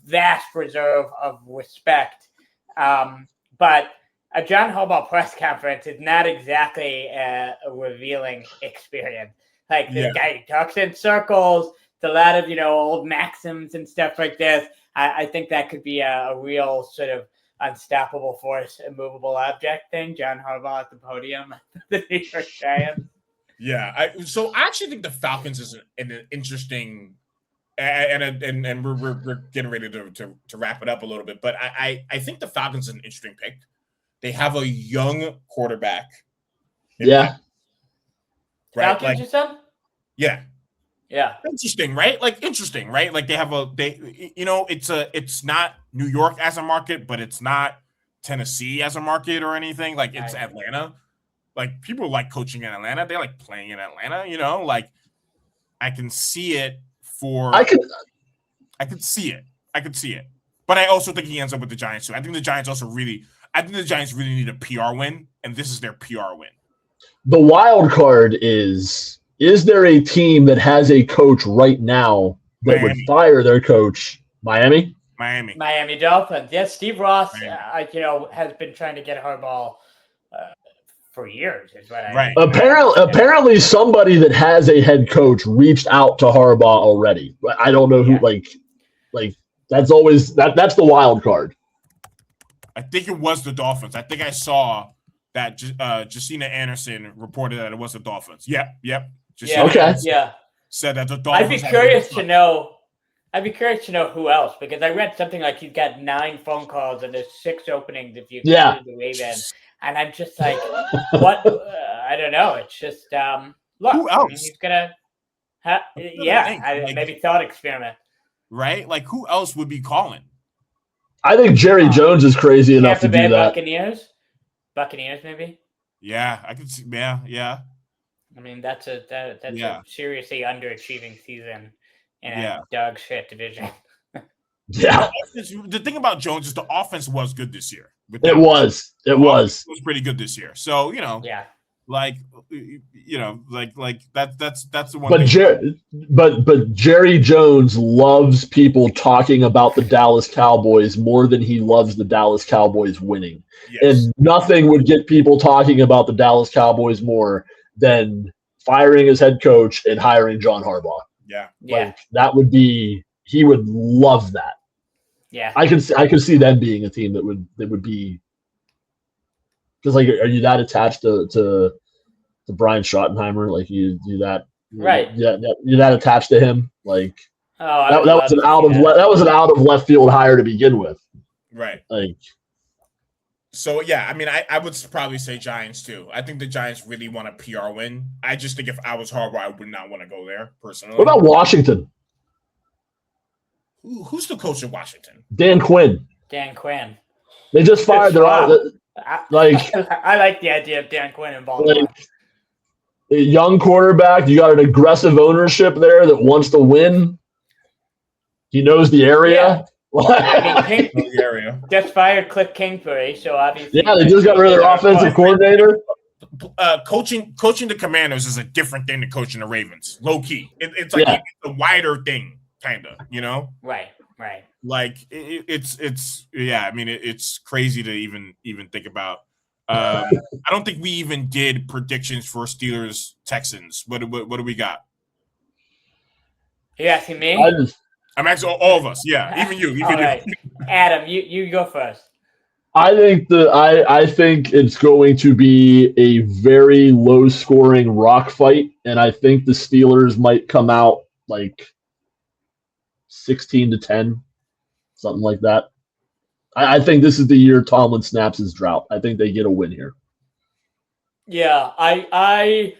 vast reserve of respect. But a John Harbaugh press conference is not exactly a revealing experience. This guy talks in circles. It's a lot of old maxims and stuff like this. I think that could be a real sort of unstoppable force, immovable object thing. John Harbaugh at the podium, the New York Giants. Yeah, I actually think the Falcons is an interesting And we're getting ready to wrap it up a little bit, but I think the Falcons are an interesting pick. They have a young quarterback. Yeah. Right. Falcons, you said? Yeah. Yeah. Interesting, right? Like interesting, right? Like it's not New York as a market, but it's not Tennessee as a market or anything. Like it's Atlanta. Like people like coaching in Atlanta. They like playing in Atlanta, like I can see it I could see it. But I also think he ends up with the Giants too. I think the Giants really need a PR win, and this is their PR win. The wild card is there a team that has a coach right now that would fire their coach? Miami Dolphins. Yes, Steve Ross, has been trying to get Harbaugh for years. Is what I Apparently, somebody that has a head coach reached out to Harbaugh already. I don't know who. Like that's always that's the wild card. I think it was the Dolphins. I think I saw that Jayson Anderson reported that it was the Dolphins. Yep. Said that the Dolphins. I'd be curious to know who else, because I read something like he's got 9 phone calls and there's 6 openings if you include the Ravens. And I'm just like, what? I don't know. It's just look. Who else? He's gonna. Maybe thought experiment. Right? Like who else would be calling? I think Jerry Jones is crazy enough to do that. Buccaneers, maybe. Yeah, I could see. Yeah. I mean, that's a seriously underachieving season in a dog shit division. Yeah. The thing about Jones is the offense was good this year. It was pretty good this year. So that's the one. But Jerry Jones loves people talking about the Dallas Cowboys more than he loves the Dallas Cowboys winning. Yes. And nothing would get people talking about the Dallas Cowboys more than firing his head coach and hiring John Harbaugh. Yeah. That would be, he would love that. Yeah. I could see them being a team that would be, because are you that attached to Brian Schottenheimer? Like you do that, right? Yeah, you're that attached to him. Like that was an out of left field hire to begin with, right? Like, so yeah, I mean, I would probably say Giants too. I think the Giants really want a PR win. I just think if I was Harbaugh, I would not want to go there personally. What about Washington? Who's the coach of Washington? Dan Quinn. They just fired their I like the idea of Dan Quinn in Baltimore. A young quarterback. You got an aggressive ownership there that wants to win. He knows the area. The area. Just fired Cliff Kingsbury, so obviously. Yeah, they just got rid of their offensive coordinator. Coaching the Commanders is a different thing than coaching the Ravens. Low key, it's like it's a wider thing, kind of. Right. Like it's I mean it's crazy to even think about. I don't think we even did predictions for Steelers Texans. What do we got? You asking me? I'm asking all of us. Yeah, even you. Right. Adam, you go first. I think I think it's going to be a very low scoring rock fight, and I think the Steelers might come out like 16-10. Something like that. I think this is the year Tomlin snaps his drought. I think they get a win here. Yeah, I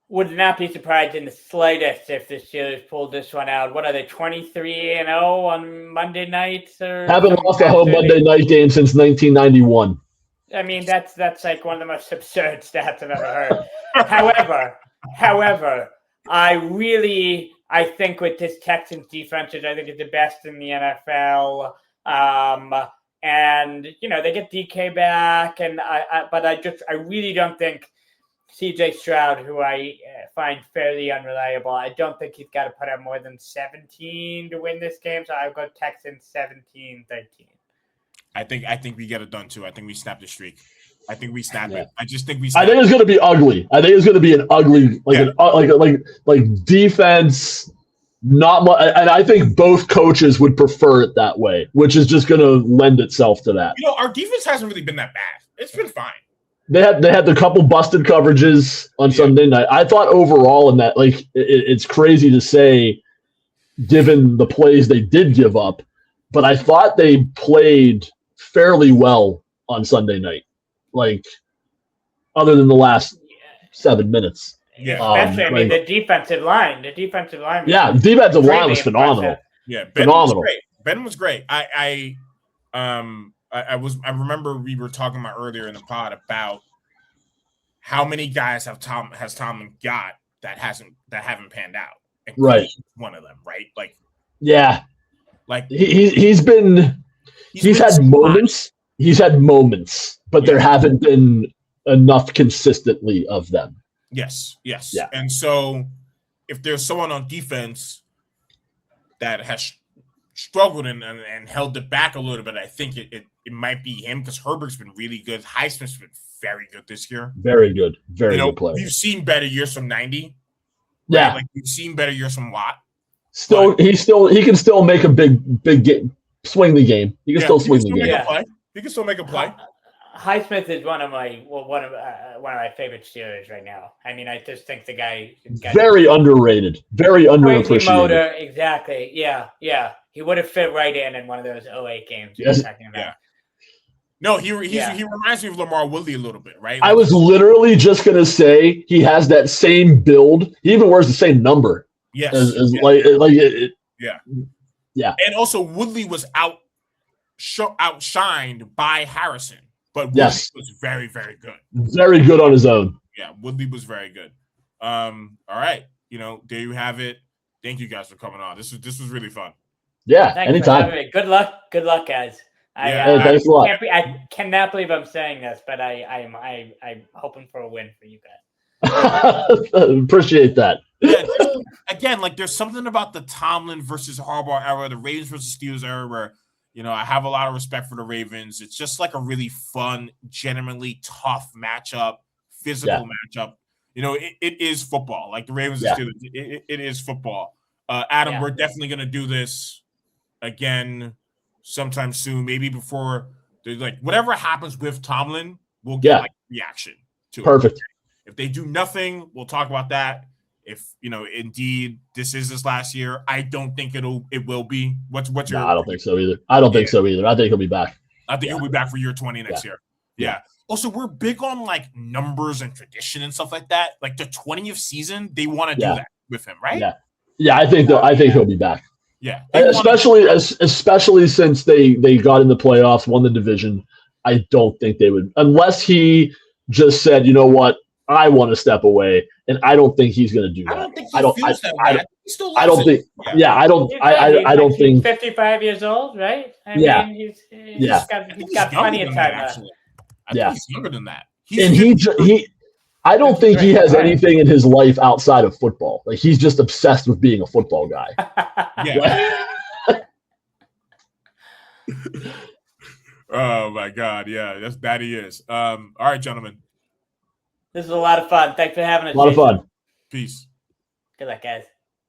would not be surprised in the slightest if the Steelers pulled this one out. What are they, 23-0 on Monday nights? Haven't lost a home Monday night game since 1991. I mean, that's like one of the most absurd stats I've ever heard. However, I think with this Texans defense, I think it's the best in the NFL. And they get DK back, but I really don't think CJ Stroud, who I find fairly unreliable, I don't think he's got to put up more than 17 to win this game. So I'll go Texans 17-13. I think we get it done too. I think we snap the streak. I think we snap it. I just think we. I think it's going to be ugly. I think it's going to be an ugly, like defense. Not much, and I think both coaches would prefer it that way, which is just going to lend itself to that. Our defense hasn't really been that bad. It's been fine. They had a couple busted coverages on Sunday night. I thought overall in that, like, it's crazy to say given the plays they did give up. But I thought they played fairly well on Sunday night, like other than the last 7 minutes. Yeah. Especially, the defensive line. The defensive line. Yeah, defensive line was phenomenal. Impressive. Yeah, phenomenal. Ben was great. I remember we were talking about earlier in the pod about how many guys has Tomlin got that haven't panned out. And right. One of them, right? Like, yeah. Like he's had moments. He's had moments, but there haven't been enough consistently of them. Yes. Yeah. And so if there's someone on defense that has struggled and held it back a little bit, I think it might be him, because Herbert's been really good. Highsmith's been very good this year. Very good. Very good player. We've seen better years from 90. Right? Yeah. Like we've seen better years from Watt. He can still make a big game, swing the game. He can still swing the game. He can still make a play. Highsmith is one of my favorite Steelers right now. I mean, I just think the guy very underrated, very underappreciated. Motor, exactly. Yeah. He would have fit right in one of those 08 games. Yes. Yeah. No, he reminds me of Lamar Woodley a little bit, right? I was literally just gonna say he has that same build. He even wears the same number. Yes. Yeah. And also Woodley was outshined by Harrison, but Woodley was very, very good. Very good on his own. Yeah, Woodley was very good. All right. There you have it. Thank you guys for coming on. This was really fun. Yeah, anytime. Good luck, guys. Thanks a lot. I cannot believe I'm saying this, but I'm hoping for a win for you guys. Appreciate that. Yeah, again, like there's something about the Tomlin versus Harbaugh era, the Ravens versus Steelers era, where I have a lot of respect for the Ravens. It's just like a really fun, genuinely tough matchup, physical matchup. It is football. Like the Ravens and Steelers, it is football. Adam, we're definitely gonna do this again sometime soon, maybe before whatever happens with Tomlin, we'll get reaction to it. Perfect. If they do nothing, we'll talk about that. If indeed this is his last year, I don't think it will be. What's your? I don't think so either. I think he'll be back. I think he'll be back for year 20 next year. Yeah. Also, we're big on like numbers and tradition and stuff like that. Like the 20th season, they want to do that with him, right? Yeah. I think he'll be back. Yeah. Especially since they got in the playoffs, won the division. I don't think they would, unless he just said, you know what, I want to step away, and I don't think he's going to do that. I don't think he feels that way. I don't think. Yeah, I don't think. He's 55 years old, right? I mean, he's got plenty of time left. I think he's younger than that. I don't think he has anything in his life outside of football. Like he's just obsessed with being a football guy. Yeah. Oh my God! Yeah, that he is. All right, gentlemen. This is a lot of fun. Thanks for having us. A lot of fun. Peace. Good luck, guys.